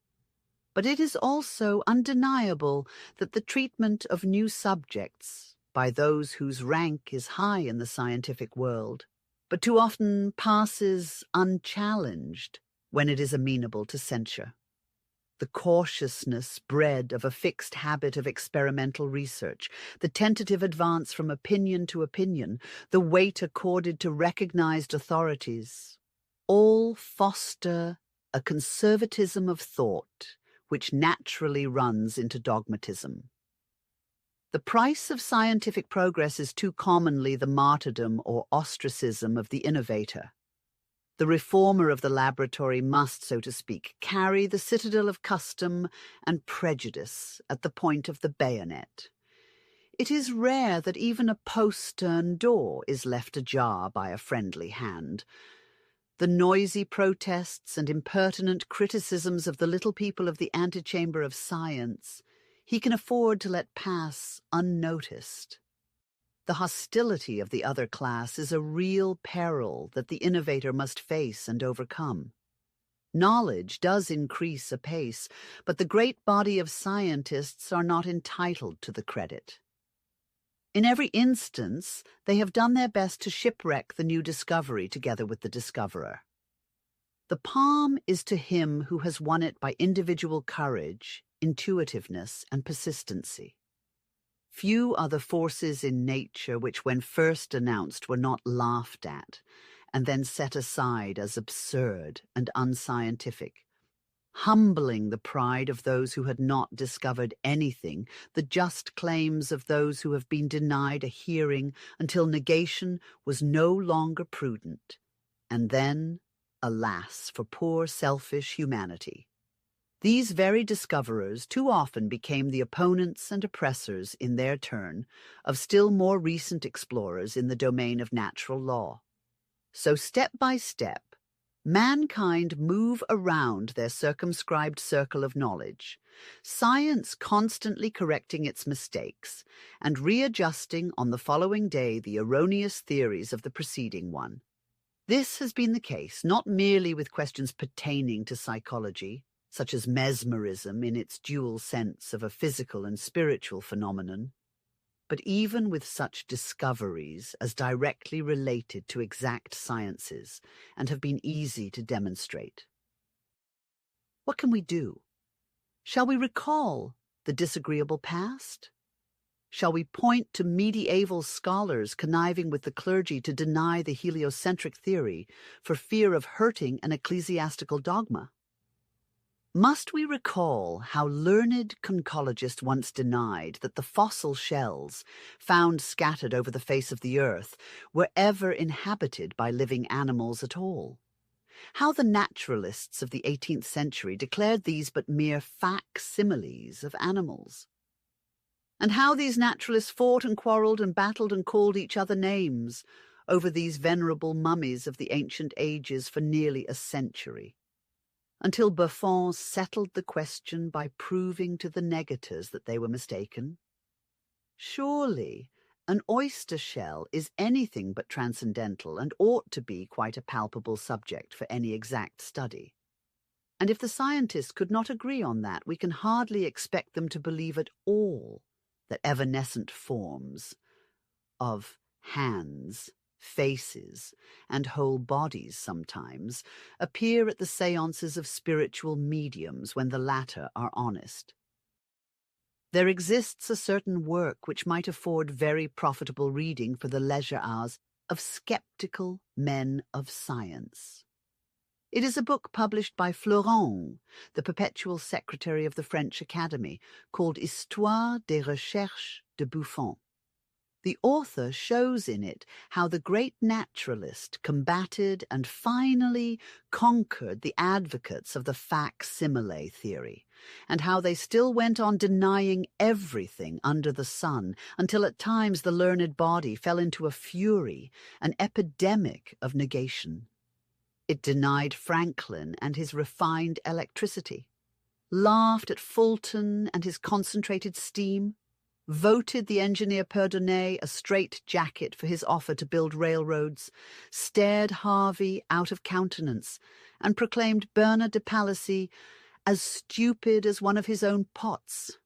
But it is also undeniable that the treatment of new subjects by those whose rank is high in the scientific world, but too often passes unchallenged when it is amenable to censure. The cautiousness bred of a fixed habit of experimental research, the tentative advance from opinion to opinion, the weight accorded to recognized authorities, all foster a conservatism of thought which naturally runs into dogmatism. The price of scientific progress is too commonly the martyrdom or ostracism of the innovator. The reformer of the laboratory must, so to speak, carry the citadel of custom and prejudice at the point of the bayonet. It is rare that even a postern door is left ajar by a friendly hand. The noisy protests and impertinent criticisms of the little people of the antechamber of science he can afford to let pass unnoticed. The hostility of the other class is a real peril that the innovator must face and overcome. Knowledge does increase apace, but the great body of scientists are not entitled to the credit. In every instance, they have done their best to shipwreck the new discovery together with the discoverer. The palm is to him who has won it by individual courage, intuitiveness, and persistency. Few are the forces in nature which, when first announced, were not laughed at, and then set aside as absurd and unscientific, humbling the pride of those who had not discovered anything, the just claims of those who have been denied a hearing until negation was no longer prudent, and then, alas, for poor selfish humanity, These very discoverers too often became the opponents and oppressors, in their turn, of still more recent explorers in the domain of natural law. So step by step, mankind move around their circumscribed circle of knowledge, science constantly correcting its mistakes and readjusting on the following day the erroneous theories of the preceding one. This has been the case not merely with questions pertaining to psychology, such as mesmerism in its dual sense of a physical and spiritual phenomenon, but even with such discoveries as directly related to exact sciences and have been easy to demonstrate. What can we do? Shall we recall the disagreeable past? Shall we point to medieval scholars conniving with the clergy to deny the heliocentric theory for fear of hurting an ecclesiastical dogma? Must we recall how learned conchologists once denied that the fossil shells found scattered over the face of the earth were ever inhabited by living animals at all? How the naturalists of the 18th century declared these but mere facsimiles of animals? And how these naturalists fought and quarrelled and battled and called each other names over these venerable mummies of the ancient ages for nearly a century, until Buffon settled the question by proving to the negators that they were mistaken? Surely an oyster shell is anything but transcendental and ought to be quite a palpable subject for any exact study. And if the scientists could not agree on that, we can hardly expect them to believe at all that evanescent forms of hands, faces, and whole bodies sometimes appear at the seances of spiritual mediums when the latter are honest. There exists a certain work which might afford very profitable reading for the leisure hours of skeptical men of science. It is a book published by Florent, the perpetual secretary of the French Academy, called Histoire des Recherches de Buffon. The author shows in it how the great naturalist combated and finally conquered the advocates of the facsimile theory, and how they still went on denying everything under the sun until at times the learned body fell into a fury, an epidemic of negation. It denied Franklin and his refined electricity, laughed at Fulton and his concentrated steam, voted the engineer Perdonnet a strait-jacket for his offer to build railroads, stared Harvey out of countenance, and proclaimed Bernard de Palissy as stupid as one of his own pots.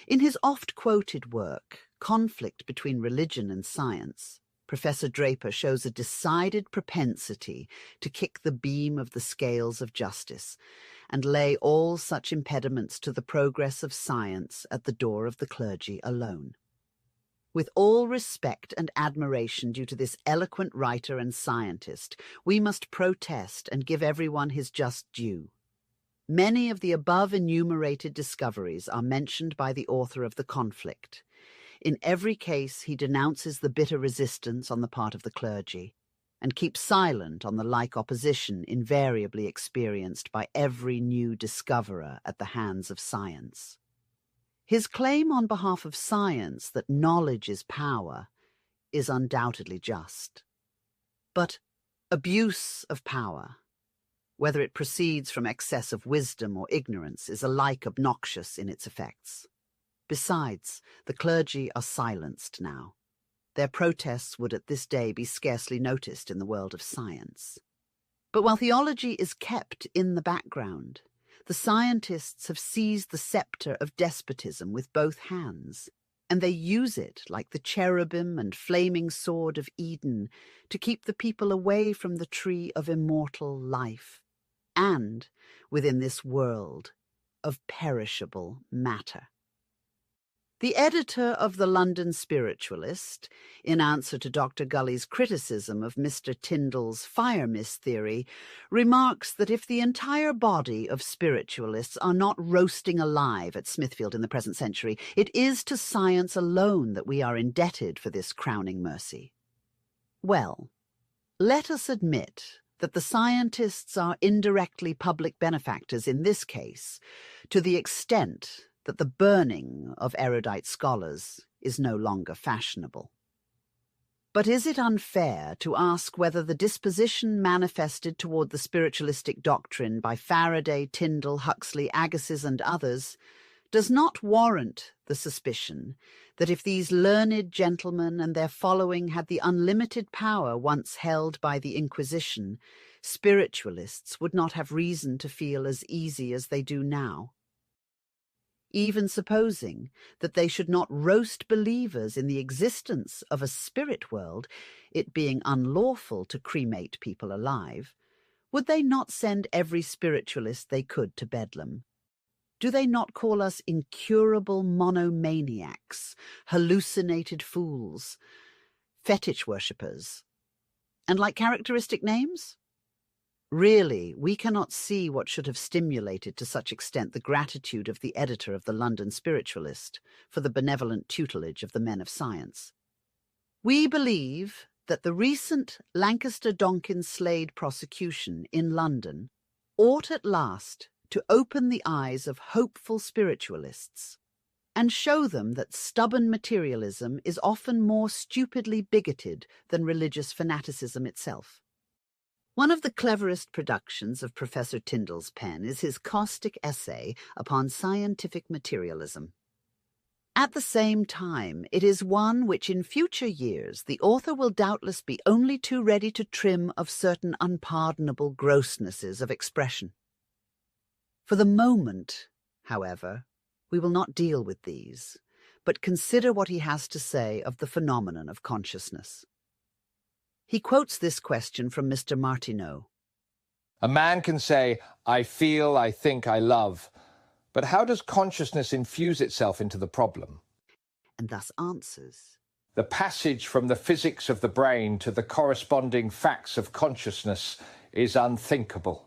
In his oft-quoted work, Conflict Between Religion and Science, Professor Draper shows a decided propensity to kick the beam of the scales of justice and lay all such impediments to the progress of science at the door of the clergy alone. With all respect and admiration due to this eloquent writer and scientist, we must protest and give everyone his just due. Many of the above enumerated discoveries are mentioned by the author of The Conflict. In every case, he denounces the bitter resistance on the part of the clergy, and keep silent on the like opposition invariably experienced by every new discoverer at the hands of science. His claim on behalf of science that knowledge is power is undoubtedly just. But abuse of power, whether it proceeds from excess of wisdom or ignorance, is alike obnoxious in its effects. Besides, the clergy are silenced now. Their protests would at this day be scarcely noticed in the world of science. But while theology is kept in the background, the scientists have seized the scepter of despotism with both hands, and they use it like the cherubim and flaming sword of Eden to keep the people away from the tree of immortal life, and within this world of perishable matter. The editor of the London Spiritualist, in answer to Dr. Gully's criticism of Mr. Tyndall's fire mist theory, remarks that if the entire body of spiritualists are not roasting alive at Smithfield in the present century, it is to science alone that we are indebted for this crowning mercy. Well, let us admit that the scientists are indirectly public benefactors in this case, to the extent that the burning of erudite scholars is no longer fashionable. But is it unfair to ask whether the disposition manifested toward the spiritualistic doctrine by Faraday, Tyndall, Huxley, Agassiz, and others does not warrant the suspicion that if these learned gentlemen and their following had the unlimited power once held by the Inquisition, spiritualists would not have reason to feel as easy as they do now? Even supposing that they should not roast believers in the existence of a spirit world, it being unlawful to cremate people alive, would they not send every spiritualist they could to Bedlam? Do they not call us incurable monomaniacs, hallucinated fools, fetish worshippers, and like characteristic names? Really, we cannot see what should have stimulated to such extent the gratitude of the editor of the London Spiritualist for the benevolent tutelage of the men of science. We believe that the recent Lancaster-Donkin-Slade prosecution in London ought at last to open the eyes of hopeful spiritualists and show them that stubborn materialism is often more stupidly bigoted than religious fanaticism itself. One of the cleverest productions of Professor Tyndall's pen is his caustic essay upon scientific materialism. At the same time, it is one which in future years the author will doubtless be only too ready to trim of certain unpardonable grossnesses of expression. For the moment, however, we will not deal with these, but consider what he has to say of the phenomenon of consciousness. He quotes this question from Mr. Martineau. A man can say, I feel, I think, I love, but how does consciousness infuse itself into the problem? And thus answers. The passage from the physics of the brain to the corresponding facts of consciousness is unthinkable.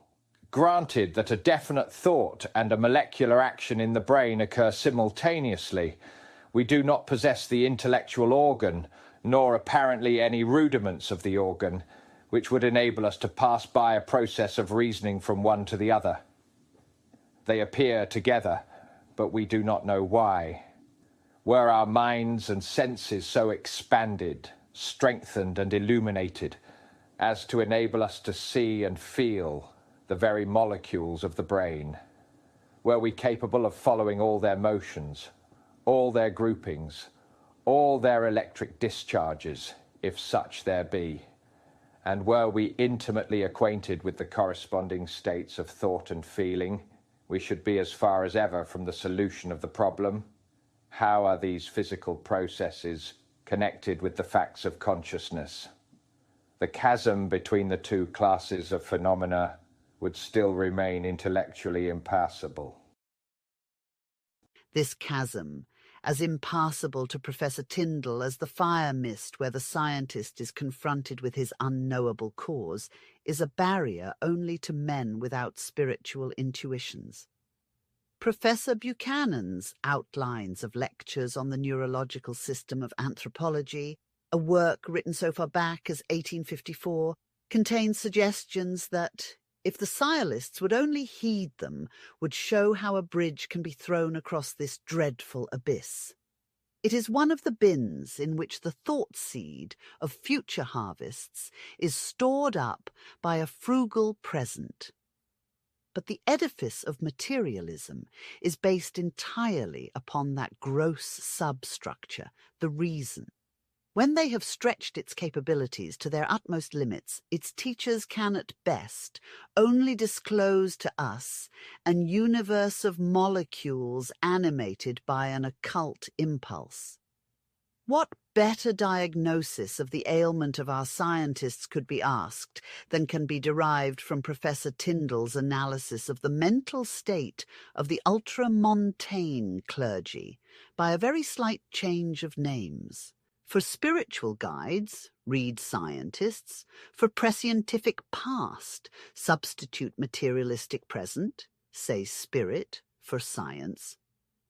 Granted that a definite thought and a molecular action in the brain occur simultaneously, we do not possess the intellectual organ, nor apparently any rudiments of the organ, which would enable us to pass by a process of reasoning from one to the other. They appear together, but we do not know why. Were our minds and senses so expanded, strengthened and illuminated, as to enable us to see and feel the very molecules of the brain? Were we capable of following all their motions, all their groupings, all their electric discharges, if such there be? And were we intimately acquainted with the corresponding states of thought and feeling, we should be as far as ever from the solution of the problem. How are these physical processes connected with the facts of consciousness? The chasm between the two classes of phenomena would still remain intellectually impassable. This chasm, as impassable to Professor Tyndall as the fire mist where the scientist is confronted with his unknowable cause, is a barrier only to men without spiritual intuitions. Professor Buchanan's Outlines of Lectures on the Neurological System of Anthropology, a work written so far back as 1854, contains suggestions that, if the sciolists would only heed them, would show how a bridge can be thrown across this dreadful abyss. It is one of the bins in which the thought seed of future harvests is stored up by a frugal present. But the edifice of materialism is based entirely upon that gross substructure, the reason. When they have stretched its capabilities to their utmost limits, its teachers can at best only disclose to us an universe of molecules animated by an occult impulse. What better diagnosis of the ailment of our scientists could be asked than can be derived from Professor Tyndall's analysis of the mental state of the ultramontane clergy by a very slight change of names? For spiritual guides, read scientists. For prescientific past, substitute materialistic present, say spirit for science.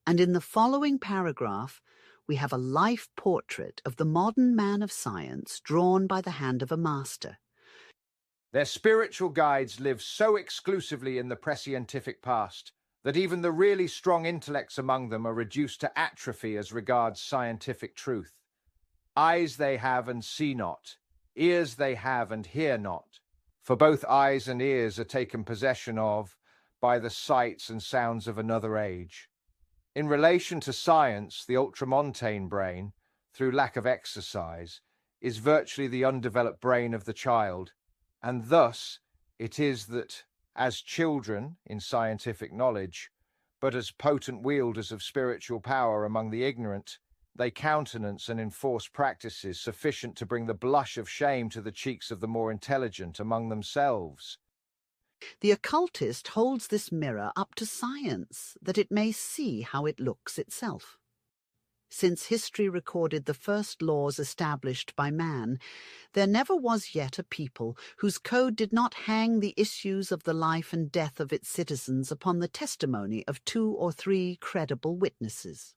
And in the following paragraph, we have a life portrait of the modern man of science drawn by the hand of a master. Their spiritual guides live so exclusively in the prescientific past that even the really strong intellects among them are reduced to atrophy as regards scientific truth. Eyes they have and see not, ears they have and hear not, for both eyes and ears are taken possession of by the sights and sounds of another age. In relation to science, the ultramontane brain, through lack of exercise, is virtually the undeveloped brain of the child, and thus it is that, as children in scientific knowledge, but as potent wielders of spiritual power among the ignorant, they countenance and enforce practices sufficient to bring the blush of shame to the cheeks of the more intelligent among themselves. The occultist holds this mirror up to science, that it may see how it looks itself. Since history recorded the first laws established by man, there never was yet a people whose code did not hang the issues of the life and death of its citizens upon the testimony of 2 or 3 credible witnesses.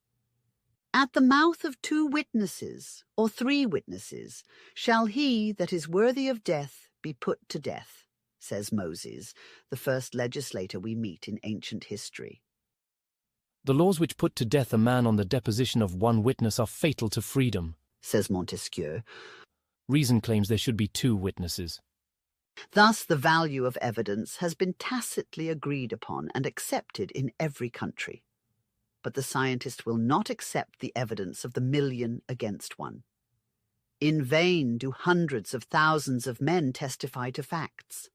At the mouth of 2 witnesses, or 3 witnesses, shall he that is worthy of death be put to death, says Moses, the first legislator we meet in ancient history. The laws which put to death a man on the deposition of 1 witness are fatal to freedom, says Montesquieu. Reason claims there should be 2 witnesses. Thus the value of evidence has been tacitly agreed upon and accepted in every country. But the scientist will not accept the evidence of the million against one. In vain do hundreds of thousands of men testify to facts.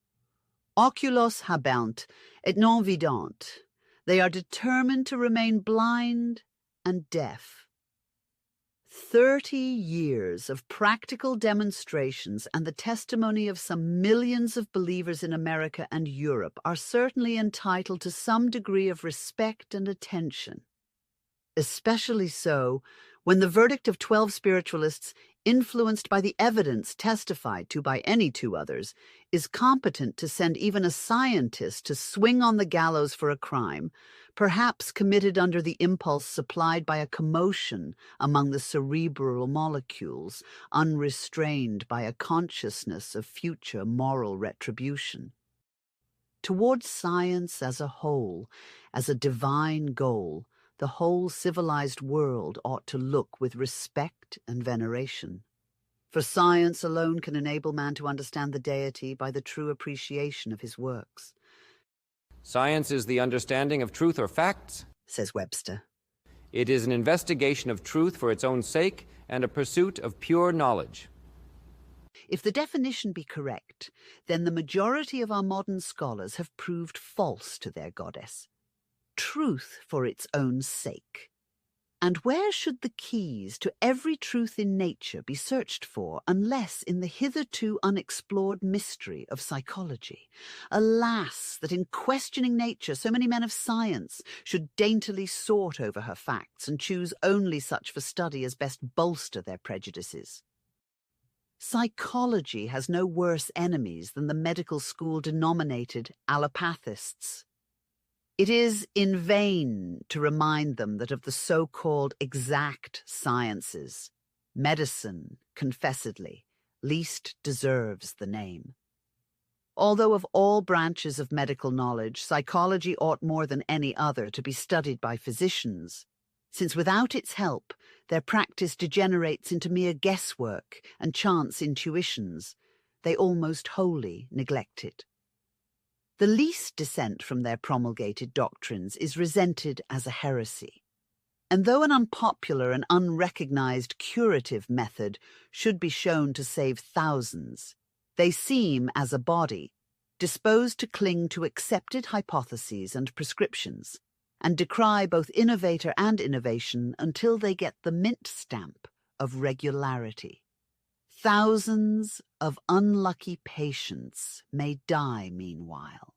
Oculos habent et non vidant. They are determined to remain blind and deaf. 30 years of practical demonstrations and the testimony of some millions of believers in America and Europe are certainly entitled to some degree of respect and attention. Especially so when the verdict of 12 spiritualists, influenced by the evidence testified to by any 2 others, is competent to send even a scientist to swing on the gallows for a crime, perhaps committed under the impulse supplied by a commotion among the cerebral molecules, unrestrained by a consciousness of future moral retribution. Towards science as a whole, as a divine goal, the whole civilized world ought to look with respect and veneration. For science alone can enable man to understand the deity by the true appreciation of his works. Science is the understanding of truth or facts, says Webster. It is an investigation of truth for its own sake and a pursuit of pure knowledge. If the definition be correct, then the majority of our modern scholars have proved false to their goddess. Truth for its own sake. And where should the keys to every truth in nature be searched for unless in the hitherto unexplored mystery of psychology? Alas, that in questioning nature so many men of science should daintily sort over her facts and choose only such for study as best bolster their prejudices. Psychology has no worse enemies than the medical school denominated allopathists. It is in vain to remind them that of the so-called exact sciences, medicine, confessedly, least deserves the name. Although of all branches of medical knowledge, psychology ought more than any other to be studied by physicians, since without its help, their practice degenerates into mere guesswork and chance intuitions. They almost wholly neglect it. The least dissent from their promulgated doctrines is resented as a heresy. And though an unpopular and unrecognized curative method should be shown to save thousands, they seem, as a body, disposed to cling to accepted hypotheses and prescriptions, and decry both innovator and innovation until they get the mint stamp of regularity. Thousands of unlucky patients may die meanwhile,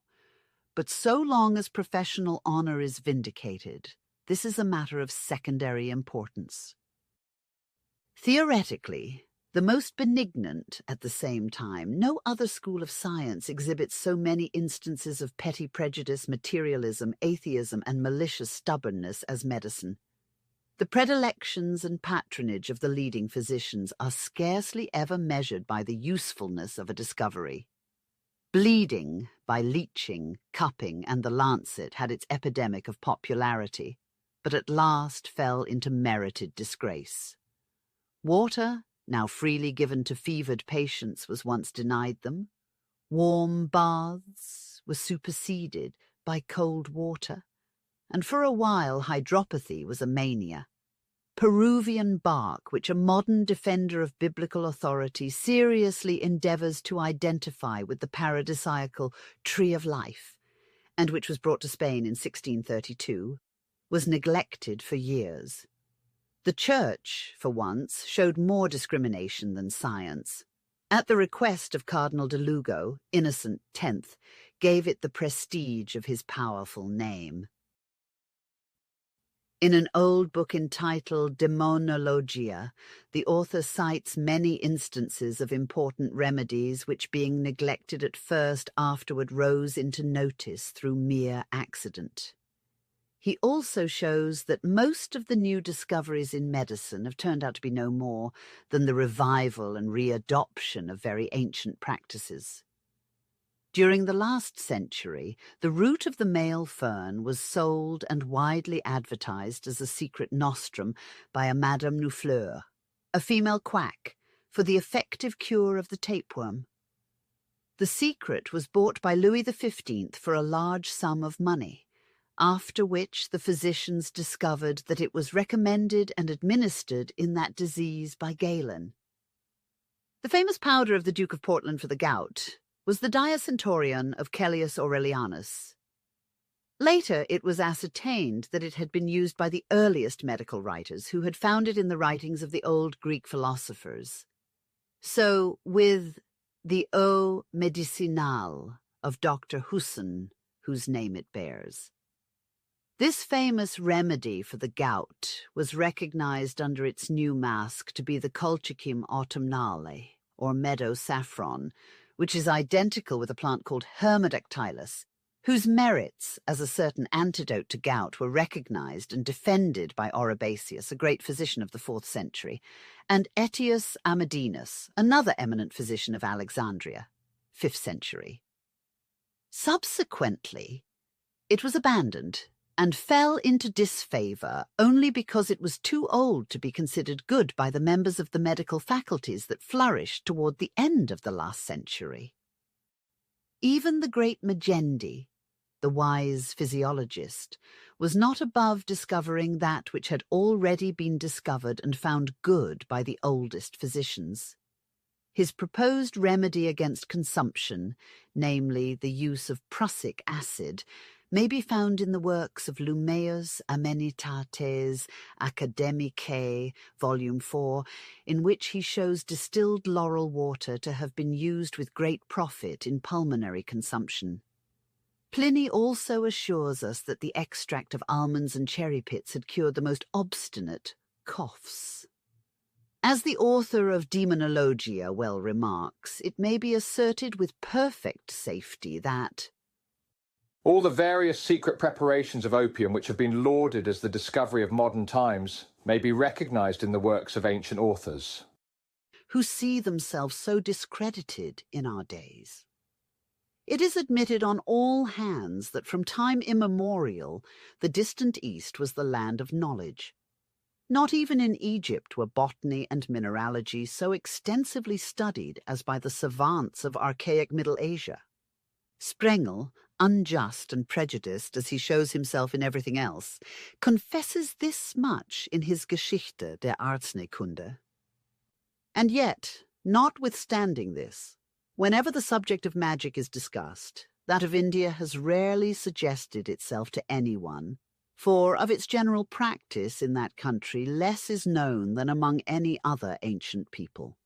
but so long as professional honor is vindicated, this is a matter of secondary importance. Theoretically, the most benignant at the same time, no other school of science exhibits so many instances of petty prejudice, materialism, atheism, and malicious stubbornness as medicine. The predilections and patronage of the leading physicians are scarcely ever measured by the usefulness of a discovery. Bleeding by leeching, cupping, and the lancet had its epidemic of popularity, but at last fell into merited disgrace. Water, now freely given to fevered patients, was once denied them. Warm baths were superseded by cold water, and for a while hydropathy was a mania. Peruvian bark, which a modern defender of biblical authority seriously endeavors to identify with the paradisiacal tree of life, and which was brought to Spain in 1632, was neglected for years. The Church, for once, showed more discrimination than science. At the request of Cardinal de Lugo, Innocent X gave it the prestige of his powerful name. In an old book entitled Demonologia, the author cites many instances of important remedies which, being neglected at first, afterward rose into notice through mere accident. He also shows that most of the new discoveries in medicine have turned out to be no more than the revival and readoption of very ancient practices. During the last century, the root of the male fern was sold and widely advertised as a secret nostrum by a Madame Noufleur, a female quack, for the effective cure of the tapeworm. The secret was bought by Louis XV for a large sum of money, after which the physicians discovered that it was recommended and administered in that disease by Galen. The famous powder of the Duke of Portland for the gout was the Diacentorion of Caelius Aurelianus. Later, it was ascertained that it had been used by the earliest medical writers, who had found it in the writings of the old Greek philosophers. So, with the Eau Medicinale of Dr. Husson, whose name it bears. This famous remedy for the gout was recognized under its new mask to be the Colchicum autumnale, or meadow saffron, which is identical with a plant called Hermodactylus, whose merits as a certain antidote to gout were recognized and defended by Oribasius, a great physician of the 4th century, and Aetius Amadinus, another eminent physician of Alexandria, 5th century. Subsequently, it was abandoned and fell into disfavor only because it was too old to be considered good by the members of the medical faculties that flourished toward the end of the last century. Even the great Magendie, the wise physiologist, was not above discovering that which had already been discovered and found good by the oldest physicians. His proposed remedy against consumption, namely the use of prussic acid, may be found in the works of Lumeus Amenitates Academicae, Volume 4, in which he shows distilled laurel water to have been used with great profit in pulmonary consumption. Pliny also assures us that the extract of almonds and cherry pits had cured the most obstinate coughs. As the author of Demonologia well remarks, it may be asserted with perfect safety that all the various secret preparations of opium which have been lauded as the discovery of modern times may be recognized in the works of ancient authors, who see themselves so discredited in our days. It is admitted on all hands that from time immemorial the distant East was the land of knowledge. Not even in Egypt were botany and mineralogy so extensively studied as by the savants of archaic Middle Asia. Sprengel, unjust and prejudiced as he shows himself in everything else, confesses this much in his Geschichte der Arzneikunde. And yet, notwithstanding this, whenever the subject of magic is discussed, that of India has rarely suggested itself to anyone, for of its general practice in that country less is known than among any other ancient people.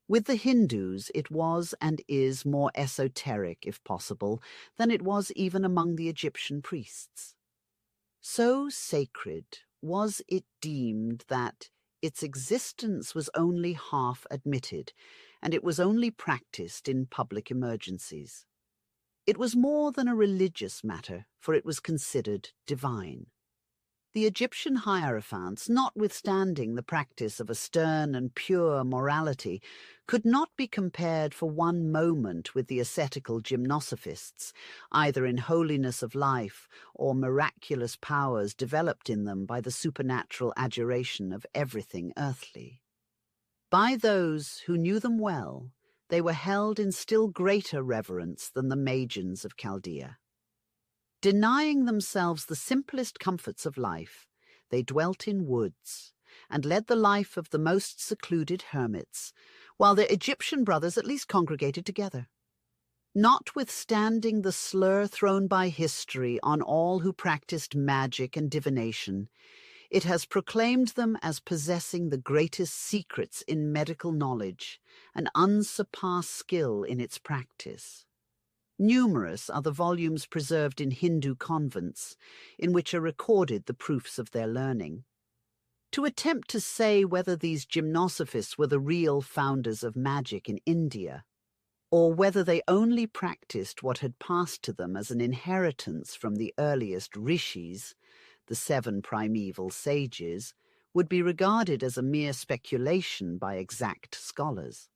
With the Hindus it was and is more esoteric, if possible, than it was even among the Egyptian priests. So sacred was it deemed that its existence was only half admitted, and it was only practiced in public emergencies. It was more than a religious matter, for it was considered divine. The Egyptian hierophants, notwithstanding the practice of a stern and pure morality, could not be compared for one moment with the ascetical gymnosophists, either in holiness of life or miraculous powers developed in them by the supernatural adjuration of everything earthly. By those who knew them well, they were held in still greater reverence than the Magians of Chaldea. Denying themselves the simplest comforts of life, they dwelt in woods and led the life of the most secluded hermits, while their Egyptian brothers at least congregated together. Notwithstanding the slur thrown by history on all who practiced magic and divination, it has proclaimed them as possessing the greatest secrets in medical knowledge, and unsurpassed skill in its practice. Numerous are the volumes preserved in Hindu convents, in which are recorded the proofs of their learning. To attempt to say whether these gymnosophists were the real founders of magic in India, or whether they only practiced what had passed to them as an inheritance from the earliest rishis, the 7 primeval sages, would be regarded as a mere speculation by exact scholars.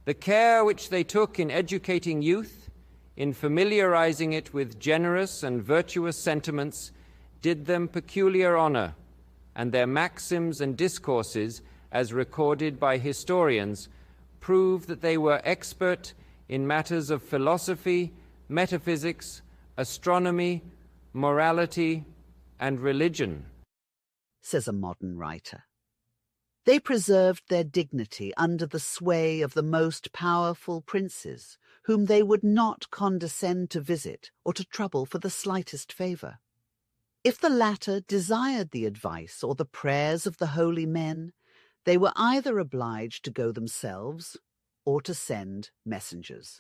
The care which they took in educating youth, in familiarizing it with generous and virtuous sentiments, did them peculiar honor, and their maxims and discourses, as recorded by historians, prove that they were expert in matters of philosophy, metaphysics, astronomy, morality, and religion, says a modern writer. They preserved their dignity under the sway of the most powerful princes, whom they would not condescend to visit or to trouble for the slightest favour. If the latter desired the advice or the prayers of the holy men, they were either obliged to go themselves or to send messengers.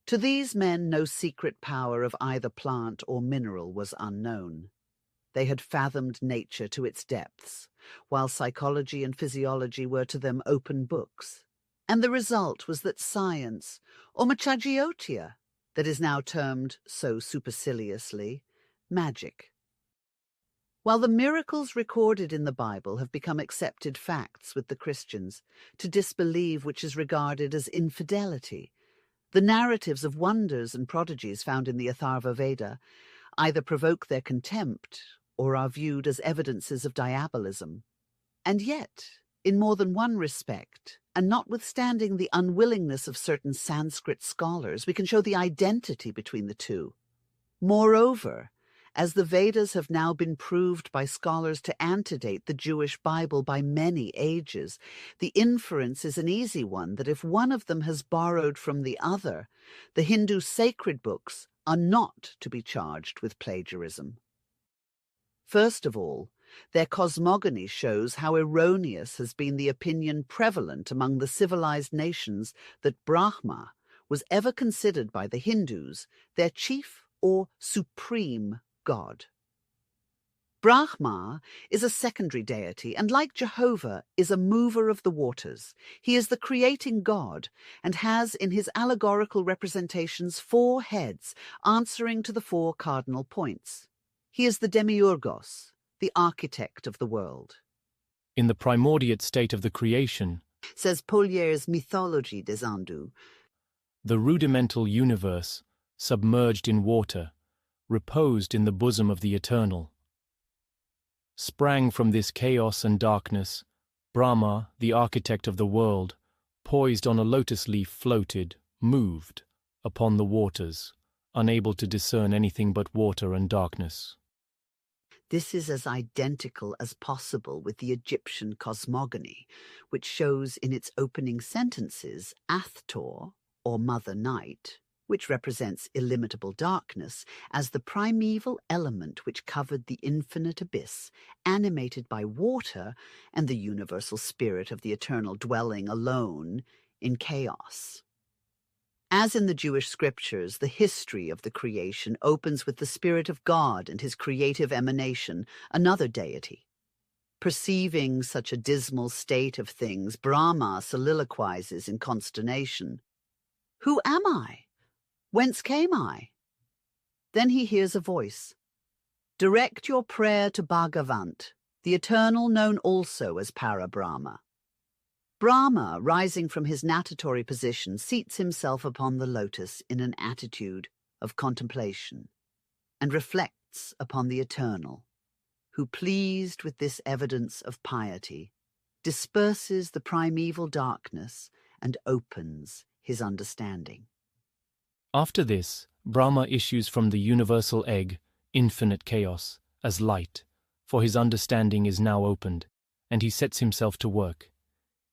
To these men no secret power of either plant or mineral was unknown. They had fathomed nature to its depths, while psychology and physiology were to them open books. And the result was that science, or machagiotia, that is now termed so superciliously, magic. While the miracles recorded in the Bible have become accepted facts with the Christians, to disbelieve which is regarded as infidelity, the narratives of wonders and prodigies found in the Atharva Veda either provoke their contempt or are viewed as evidences of diabolism. And yet, in more than one respect, and notwithstanding the unwillingness of certain Sanskrit scholars, we can show the identity between the two. Moreover, as the Vedas have now been proved by scholars to antedate the Jewish Bible by many ages, the inference is an easy one that if one of them has borrowed from the other, the Hindu sacred books are not to be charged with plagiarism. First of all, their cosmogony shows how erroneous has been the opinion prevalent among the civilized nations that Brahma was ever considered by the Hindus their chief or supreme god. Brahma is a secondary deity and, like Jehovah, is a mover of the waters. He is the creating god and has in his allegorical representations 4 heads answering to the 4 cardinal points. He is the demiurgos, the architect of the world. In the primordiate state of the creation, says Pollier's Mythologie des Hindus, the rudimental universe, submerged in water, reposed in the bosom of the Eternal. Sprang from this chaos and darkness, Brahma, the architect of the world, poised on a lotus leaf floated, moved, upon the waters, unable to discern anything but water and darkness. This is as identical as possible with the Egyptian cosmogony, which shows in its opening sentences Athtor, or Mother Night, which represents illimitable darkness, as the primeval element which covered the infinite abyss, animated by water and the universal spirit of the eternal dwelling alone in chaos. As in the Jewish scriptures, the history of the creation opens with the Spirit of God and his creative emanation, another deity. Perceiving such a dismal state of things, Brahma soliloquizes in consternation. "Who am I? Whence came I?" Then he hears a voice. "Direct your prayer to Bhagavant, the Eternal known also as Parabrahma." Brahma, rising from his natatory position, seats himself upon the lotus in an attitude of contemplation and reflects upon the Eternal, who, pleased with this evidence of piety, disperses the primeval darkness and opens his understanding. After this, Brahma issues from the universal egg, infinite chaos, as light, for his understanding is now opened, and he sets himself to work.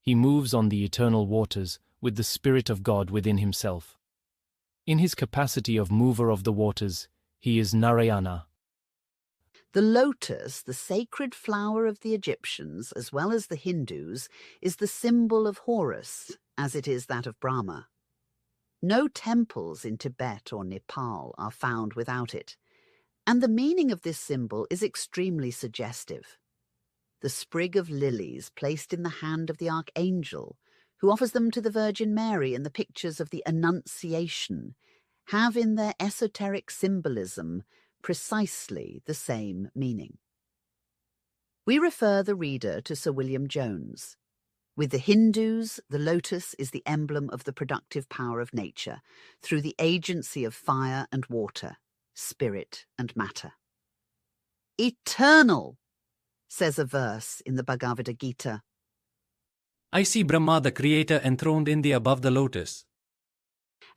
He moves on the eternal waters with the Spirit of God within himself. In his capacity of mover of the waters, he is Narayana. The lotus, the sacred flower of the Egyptians as well as the Hindus, is the symbol of Horus, as it is that of Brahma. No temples in Tibet or Nepal are found without it, and the meaning of this symbol is extremely suggestive. The sprig of lilies placed in the hand of the archangel, who offers them to the Virgin Mary in the pictures of the Annunciation, have in their esoteric symbolism precisely the same meaning. We refer the reader to Sir William Jones. With the Hindus, the lotus is the emblem of the productive power of nature through the agency of fire and water, spirit and matter. Eternal, says a verse in the Bhagavad Gita. I see Brahma, the creator, enthroned in the above the lotus.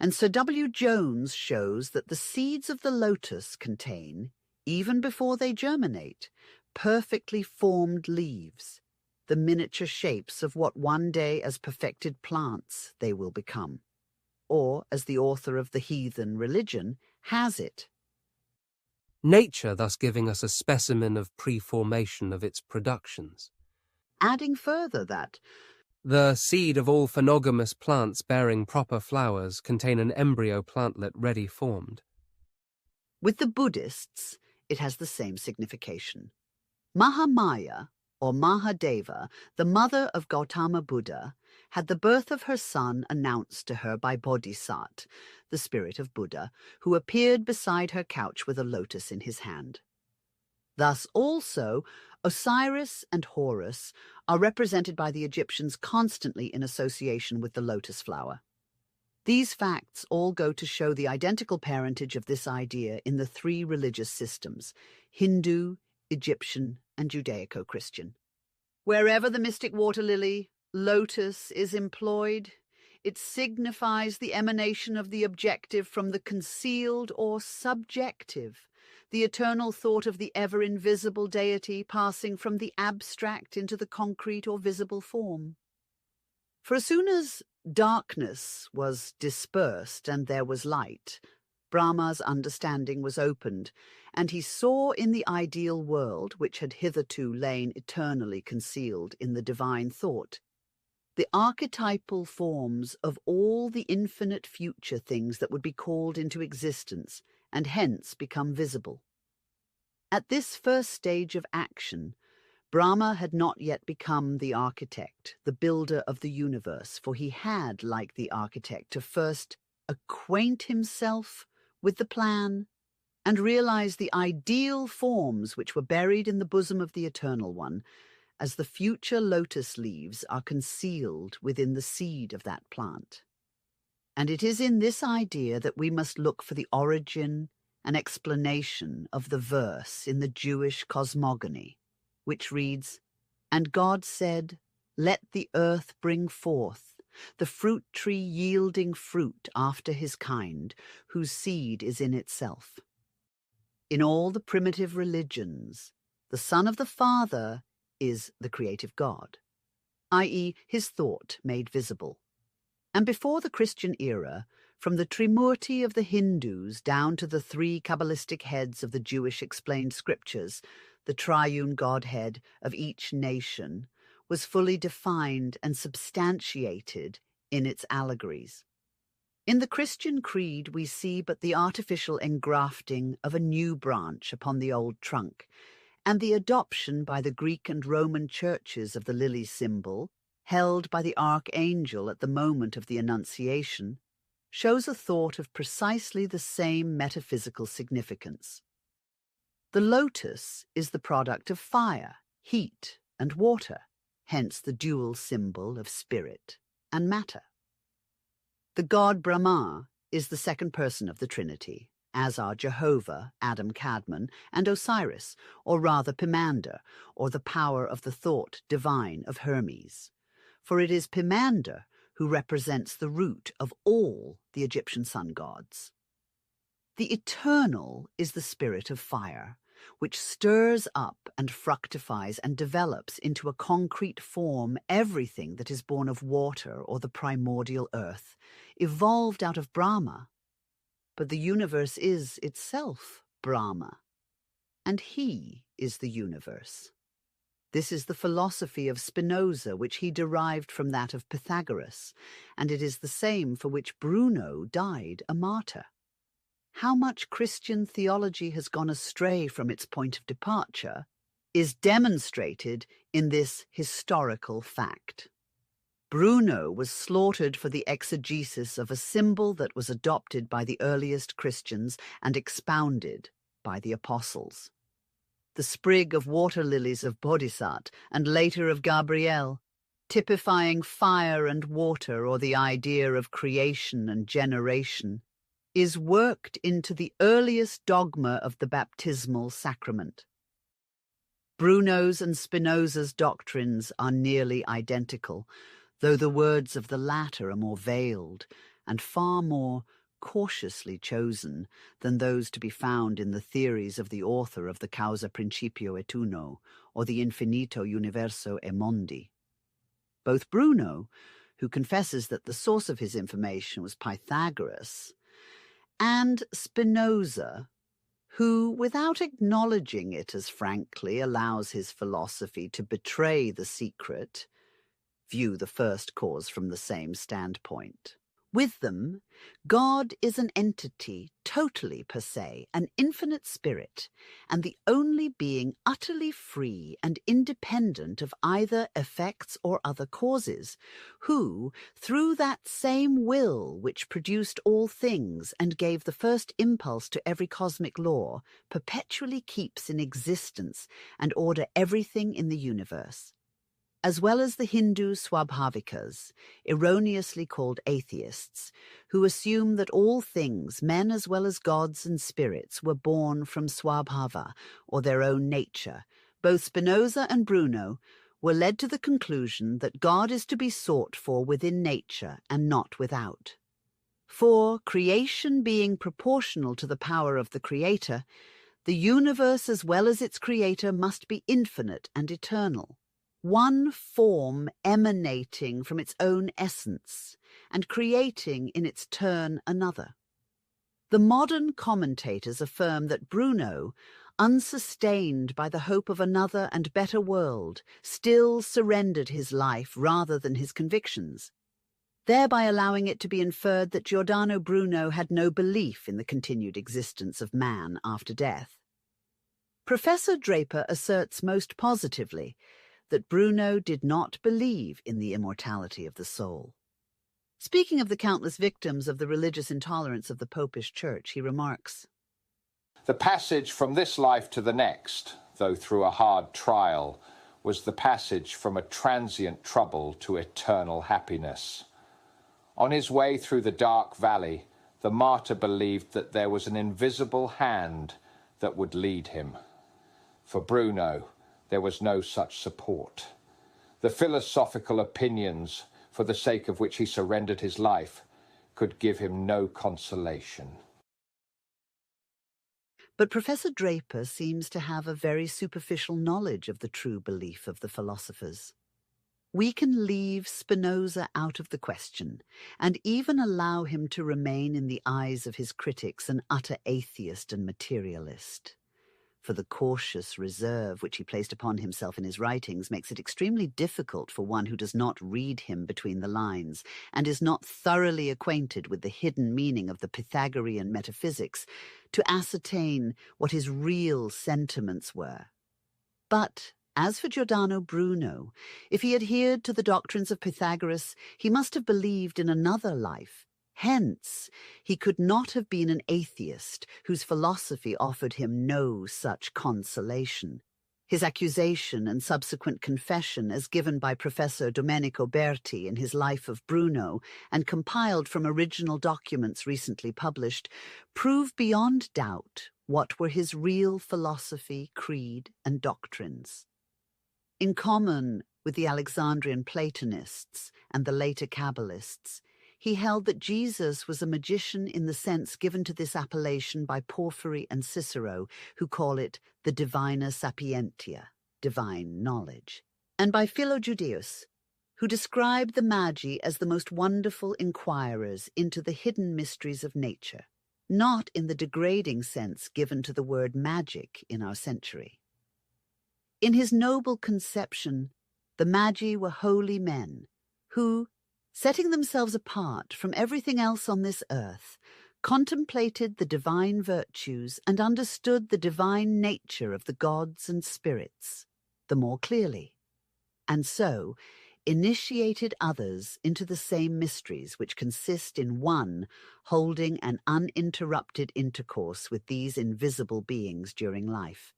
And Sir W. Jones shows that the seeds of the lotus contain, even before they germinate, perfectly formed leaves, the miniature shapes of what one day as perfected plants they will become, or, as the author of The Heathen Religion has it, nature thus giving us a specimen of pre-formation of its productions. adding further that the seed of all phonogamous plants bearing proper flowers contain an embryo plantlet ready formed. with the Buddhists it has the same signification. Mahamaya, or Mahadeva, the mother of Gautama Buddha, had the birth of her son announced to her by Bodhisat, the spirit of Buddha, who appeared beside her couch with a lotus in his hand. Thus also, Osiris and Horus are represented by the Egyptians constantly in association with the lotus flower. These facts all go to show the identical parentage of this idea in the three religious systems, Hindu, Egyptian, and Judaico-Christian. Wherever the mystic water lily, lotus, is employed, it signifies the emanation of the objective from the concealed or subjective, the eternal thought of the ever-invisible deity passing from the abstract into the concrete or visible form. For as soon as darkness was dispersed and there was light, Brahma's understanding was opened, and he saw in the ideal world, which had hitherto lain eternally concealed in the divine thought, the archetypal forms of all the infinite future things that would be called into existence and hence become visible. At this first stage of action, Brahma had not yet become the architect, the builder of the universe, for he had, like the architect, to first acquaint himself with the plan and realize the ideal forms which were buried in the bosom of the Eternal One, as the future lotus leaves are concealed within the seed of that plant. And it is in this idea that we must look for the origin and explanation of the verse in the Jewish cosmogony, which reads, "And God said, Let the earth bring forth the fruit tree yielding fruit after his kind, whose seed is in itself." In all the primitive religions, the Son of the Father is the creative God, i.e., his thought made visible. And before the Christian era, from the Trimurti of the Hindus down to the three Kabbalistic heads of the Jewish explained scriptures, the triune Godhead of each nation was fully defined and substantiated in its allegories. In the Christian creed, we see but the artificial engrafting of a new branch upon the old trunk, and the adoption by the Greek and Roman churches of the lily symbol, held by the archangel at the moment of the Annunciation, shows a thought of precisely the same metaphysical significance. The lotus is the product of fire, heat, and water, hence the dual symbol of spirit and matter. The god Brahma is the second person of the Trinity, as are Jehovah, Adam Kadmon, and Osiris, or rather Pimander, or the power of the thought divine of Hermes. For it is Pimander who represents the root of all the Egyptian sun gods. The eternal is the spirit of fire, which stirs up and fructifies and develops into a concrete form everything that is born of water or the primordial earth, evolved out of Brahma. But the universe is itself Brahma, and he is the universe. This is the philosophy of Spinoza, which he derived from that of Pythagoras, and it is the same for which Bruno died a martyr. How much Christian theology has gone astray from its point of departure is demonstrated in this historical fact. Bruno was slaughtered for the exegesis of a symbol that was adopted by the earliest Christians and expounded by the apostles. The sprig of water lilies of Bodhisat and later of Gabriel, typifying fire and water or the idea of creation and generation, is worked into the earliest dogma of the baptismal sacrament. Bruno's and Spinoza's doctrines are nearly identical, though the words of the latter are more veiled and far more cautiously chosen than those to be found in the theories of the author of the Causa Principio et Uno or the Infinito Universo e Mondi. Both Bruno, who confesses that the source of his information was Pythagoras, and Spinoza, who, without acknowledging it as frankly, allows his philosophy to betray the secret, view the first cause from the same standpoint. With them, God is an entity totally per se, an infinite spirit, and the only being utterly free and independent of either effects or other causes, who, through that same will which produced all things and gave the first impulse to every cosmic law, perpetually keeps in existence and order everything in the universe. As well as the Hindu Swabhavikas, erroneously called atheists, who assume that all things, men as well as gods and spirits, were born from Swabhava, or their own nature, both Spinoza and Bruno were led to the conclusion that God is to be sought for within nature and not without. For, creation being proportional to the power of the Creator, the universe as well as its Creator must be infinite and eternal, one form emanating from its own essence and creating in its turn another. The modern commentators affirm that Bruno, unsustained by the hope of another and better world, still surrendered his life rather than his convictions, thereby allowing it to be inferred that Giordano Bruno had no belief in the continued existence of man after death. Professor Draper asserts most positively that Bruno did not believe in the immortality of the soul. Speaking of the countless victims of the religious intolerance of the Popish Church, he remarks, "The passage from this life to the next, though through a hard trial, was the passage from a transient trouble to eternal happiness. On his way through the dark valley, the martyr believed that there was an invisible hand that would lead him. For Bruno, there was no such support. The philosophical opinions for the sake of which he surrendered his life could give him no consolation. But Professor Draper seems to have a very superficial knowledge of the true belief of the philosophers. We can leave Spinoza out of the question, and even allow him to remain in the eyes of his critics an utter atheist and materialist. For the cautious reserve which he placed upon himself in his writings makes it extremely difficult for one who does not read him between the lines and is not thoroughly acquainted with the hidden meaning of the Pythagorean metaphysics to ascertain what his real sentiments were. But as for Giordano Bruno, if he adhered to the doctrines of Pythagoras, he must have believed in another life. Hence, he could not have been an atheist whose philosophy offered him no such consolation. His accusation and subsequent confession, as given by Professor Domenico Berti in his Life of Bruno and compiled from original documents recently published, prove beyond doubt what were his real philosophy, creed, and doctrines. In common with the Alexandrian Platonists and the later Kabbalists, he held that Jesus was a magician in the sense given to this appellation by Porphyry and Cicero, who call it the divina sapientia, divine knowledge, and by Philo-Judaeus, who described the Magi as the most wonderful inquirers into the hidden mysteries of nature, not in the degrading sense given to the word magic in our century. In his noble conception, the Magi were holy men who, setting themselves apart from everything else on this earth, contemplated the divine virtues and understood the divine nature of the gods and spirits the more clearly, and so initiated others into the same mysteries which consist in one holding an uninterrupted intercourse with these invisible beings during life.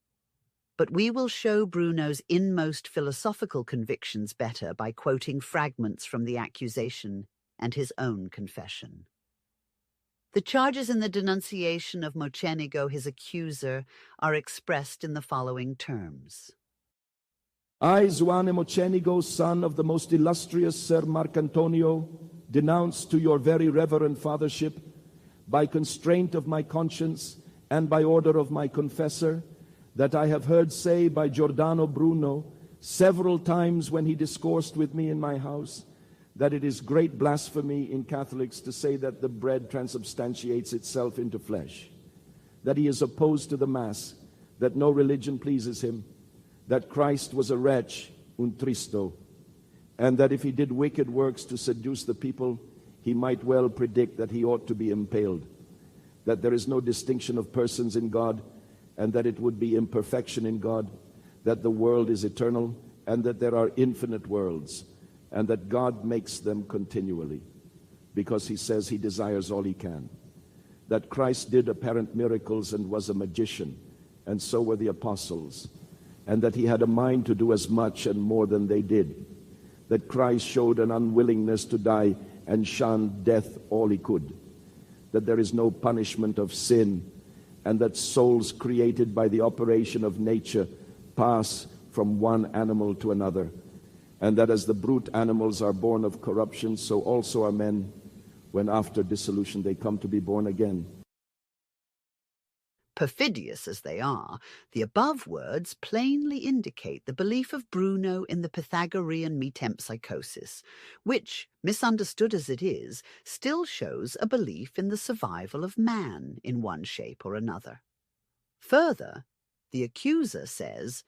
But we will show Bruno's inmost philosophical convictions better by quoting fragments from the accusation and his own confession. The charges in the denunciation of Mocenigo, his accuser, are expressed in the following terms. I, Ioanne Mocenigo, son of the most illustrious Sir Marcantonio, denounce to your very reverend fathership, by constraint of my conscience and by order of my confessor, that I have heard say by Giordano Bruno several times when he discoursed with me in my house, that it is great blasphemy in Catholics to say that the bread transubstantiates itself into flesh, that he is opposed to the Mass, that no religion pleases him, that Christ was a wretch, un tristo, and that if he did wicked works to seduce the people, he might well predict that he ought to be impaled, that there is no distinction of persons in God, and that it would be imperfection in God, that the world is eternal, and that there are infinite worlds, and that God makes them continually, because he says he desires all he can. That Christ did apparent miracles and was a magician, and so were the apostles, and that he had a mind to do as much and more than they did. That Christ showed an unwillingness to die and shunned death all he could. That there is no punishment of sin, and that souls created by the operation of nature pass from one animal to another, and that as the brute animals are born of corruption, so also are men, when after dissolution they come to be born again. Perfidious as they are, the above words plainly indicate the belief of Bruno in the Pythagorean metempsychosis, which, misunderstood as it is, still shows a belief in the survival of man in one shape or another. Further, the accuser says,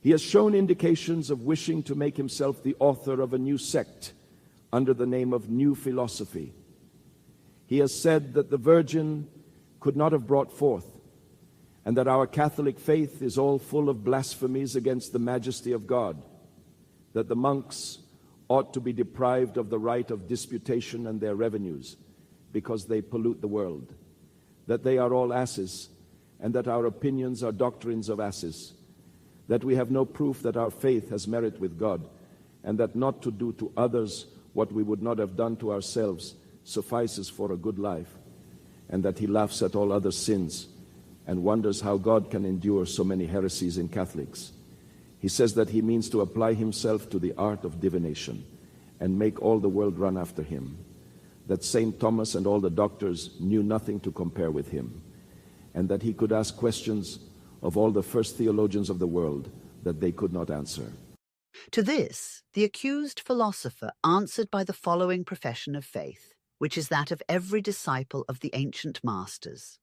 he has shown indications of wishing to make himself the author of a new sect under the name of New Philosophy. He has said that the Virgin could not have brought forth, and that our Catholic faith is all full of blasphemies against the majesty of God, that the monks ought to be deprived of the right of disputation and their revenues, because they pollute the world, that they are all asses, and that our opinions are doctrines of asses, that we have no proof that our faith has merit with God, and that not to do to others what we would not have done to ourselves suffices for a good life, and that he laughs at all other sins and wonders how God can endure so many heresies in Catholics. He says that he means to apply himself to the art of divination and make all the world run after him, that St. Thomas and all the doctors knew nothing to compare with him, and that he could ask questions of all the first theologians of the world that they could not answer. To this, the accused philosopher answered by the following profession of faith, which is that of every disciple of the ancient masters.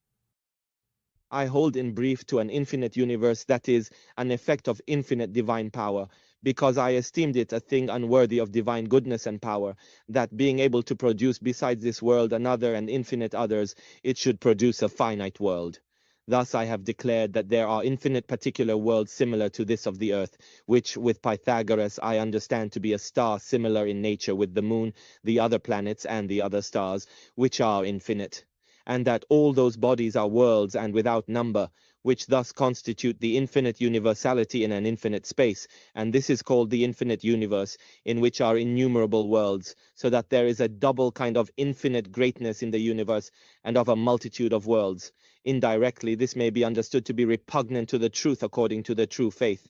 I hold in brief to an infinite universe that is an effect of infinite divine power, because I esteemed it a thing unworthy of divine goodness and power, that being able to produce besides this world another and infinite others, it should produce a finite world. Thus I have declared that there are infinite particular worlds similar to this of the earth, which with Pythagoras I understand to be a star similar in nature with the moon, the other planets, and the other stars, which are infinite, and that all those bodies are worlds and without number, which thus constitute the infinite universality in an infinite space, and this is called the infinite universe, in which are innumerable worlds, so that there is a double kind of infinite greatness in the universe, and of a multitude of worlds. Indirectly, this may be understood to be repugnant to the truth according to the true faith.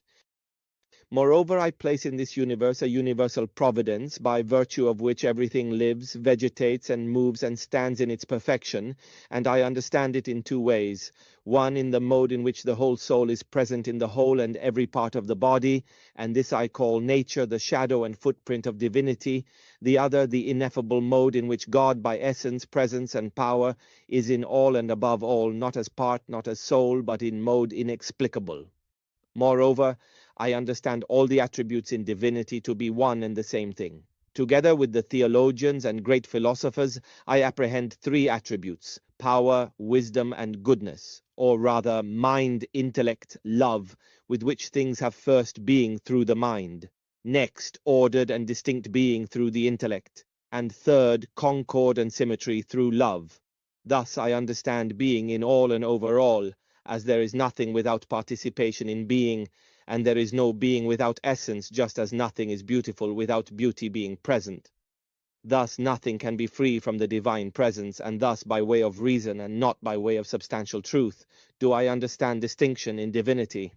Moreover, I place in this universe a universal providence, by virtue of which everything lives, vegetates, and moves and stands in its perfection, and I understand it in two ways. One, in the mode in which the whole soul is present in the whole and every part of the body, and this I call nature, the shadow and footprint of divinity. The other, the ineffable mode in which God, by essence, presence, and power, is in all and above all, not as part, not as soul, but in mode inexplicable. Moreover, I understand all the attributes in divinity to be one and the same thing. Together with the theologians and great philosophers, I apprehend three attributes: power, wisdom, and goodness, or rather mind, intellect, love, with which things have first being through the mind, next ordered and distinct being through the intellect, and third concord and symmetry through love. Thus I understand being in all and over all, as there is nothing without participation in being, and there is no being without essence, just as nothing is beautiful without beauty being present. Thus nothing can be free from the divine presence, and thus by way of reason and not by way of substantial truth do I understand distinction in divinity.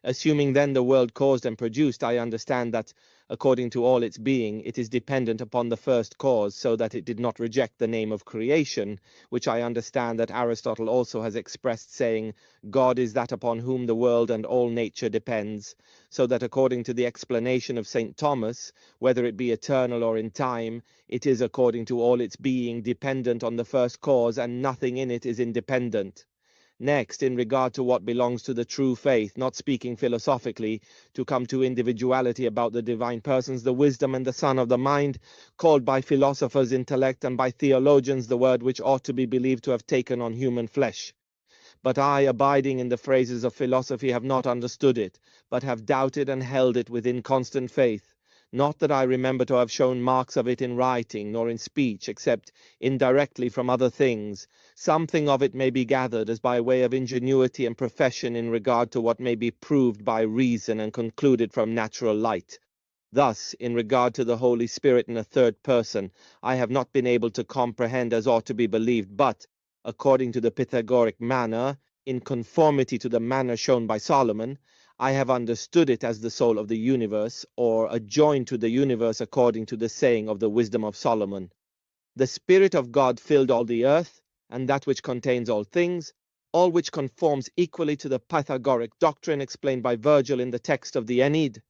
Assuming then the world caused and produced, I understand that, according to all its being, it is dependent upon the first cause, so that it did not reject the name of creation, which I understand that Aristotle also has expressed, saying, God is that upon whom the world and all nature depends, so that according to the explanation of St. Thomas, whether it be eternal or in time, it is according to all its being dependent on the first cause, and nothing in it is independent. Next, in regard to what belongs to the true faith, not speaking philosophically, to come to individuality about the divine persons, the wisdom and the son of the mind, called by philosophers intellect, and by theologians the word which ought to be believed to have taken on human flesh. But I, abiding in the phrases of philosophy, have not understood it, but have doubted and held it with inconstant faith. Not that I remember to have shown marks of it in writing, nor in speech, except indirectly from other things. Something of it may be gathered as by way of ingenuity and profession in regard to what may be proved by reason and concluded from natural light. Thus, in regard to the Holy Spirit in a third person, I have not been able to comprehend as ought to be believed, but, according to the Pythagorean manner, in conformity to the manner shown by Solomon, I have understood it as the soul of the universe, or adjoined to the universe according to the saying of the wisdom of Solomon. The Spirit of God filled all the earth, and that which contains all things, all which conforms equally to the Pythagorean doctrine explained by Virgil in the text of the Aeneid.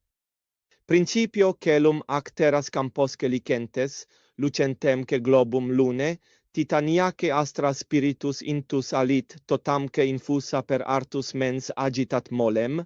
Principio caelum ac terras camposque licentes, lucentem que globum lune, titaniaque astra spiritus intus alit totamque infusa per artus mens agitat molem,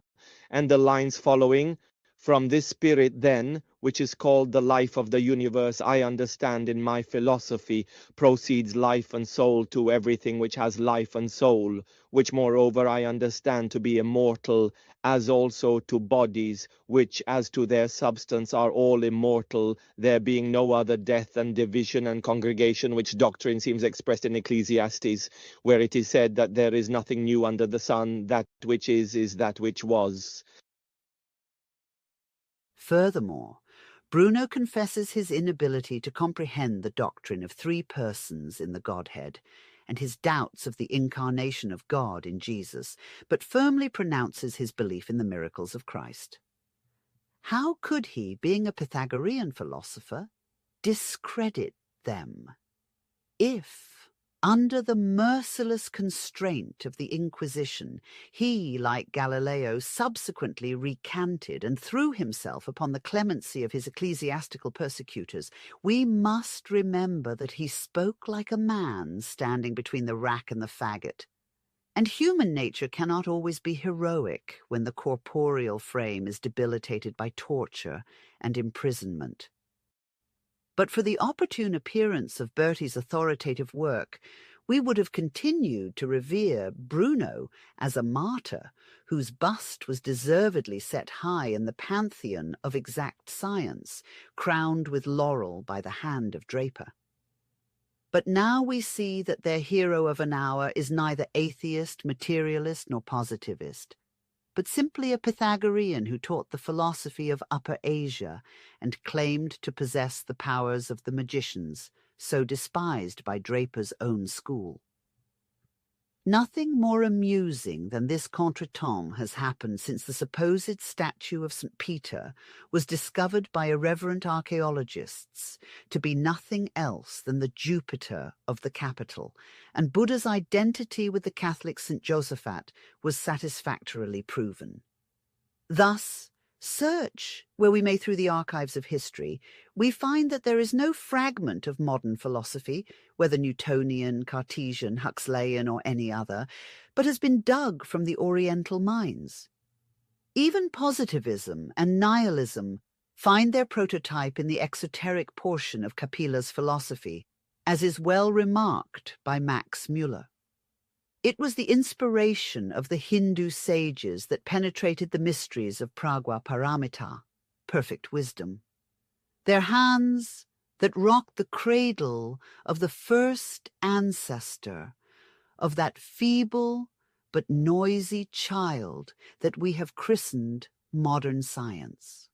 and the lines following, from this spirit then, which is called the life of the universe, I understand in my philosophy, proceeds life and soul to everything which has life and soul, which moreover I understand to be immortal, as also to bodies, which as to their substance are all immortal, there being no other death and division and congregation, which doctrine seems expressed in Ecclesiastes, where it is said that there is nothing new under the sun, that which is that which was. Furthermore, Bruno confesses his inability to comprehend the doctrine of three persons in the Godhead and his doubts of the incarnation of God in Jesus, but firmly pronounces his belief in the miracles of Christ. How could he, being a Pythagorean philosopher, discredit them if, under the merciless constraint of the Inquisition, he, like Galileo, subsequently recanted and threw himself upon the clemency of his ecclesiastical persecutors? We must remember that he spoke like a man standing between the rack and the faggot. And human nature cannot always be heroic when the corporeal frame is debilitated by torture and imprisonment. But for the opportune appearance of Bertie's authoritative work, we would have continued to revere Bruno as a martyr whose bust was deservedly set high in the pantheon of exact science, crowned with laurel by the hand of Draper. But now we see that their hero of an hour is neither atheist, materialist, nor positivist, but simply a Pythagorean who taught the philosophy of Upper Asia and claimed to possess the powers of the magicians, so despised by Draper's own school. Nothing more amusing than this contretemps has happened since the supposed statue of St. Peter was discovered by irreverent archaeologists to be nothing else than the Jupiter of the capital, and Buddha's identity with the Catholic St. Josaphat was satisfactorily proven. Thus, search where we may through the archives of history, we find that there is no fragment of modern philosophy, whether Newtonian, Cartesian, Huxleyan, or any other, but has been dug from the Oriental mines. Even positivism and nihilism find their prototype in the exoteric portion of Kapila's philosophy, as is well remarked by Max Müller. It was the inspiration of the Hindu sages that penetrated the mysteries of Pragya Paramita, perfect wisdom. Their hands that rocked the cradle of the first ancestor of that feeble but noisy child that we have christened modern science.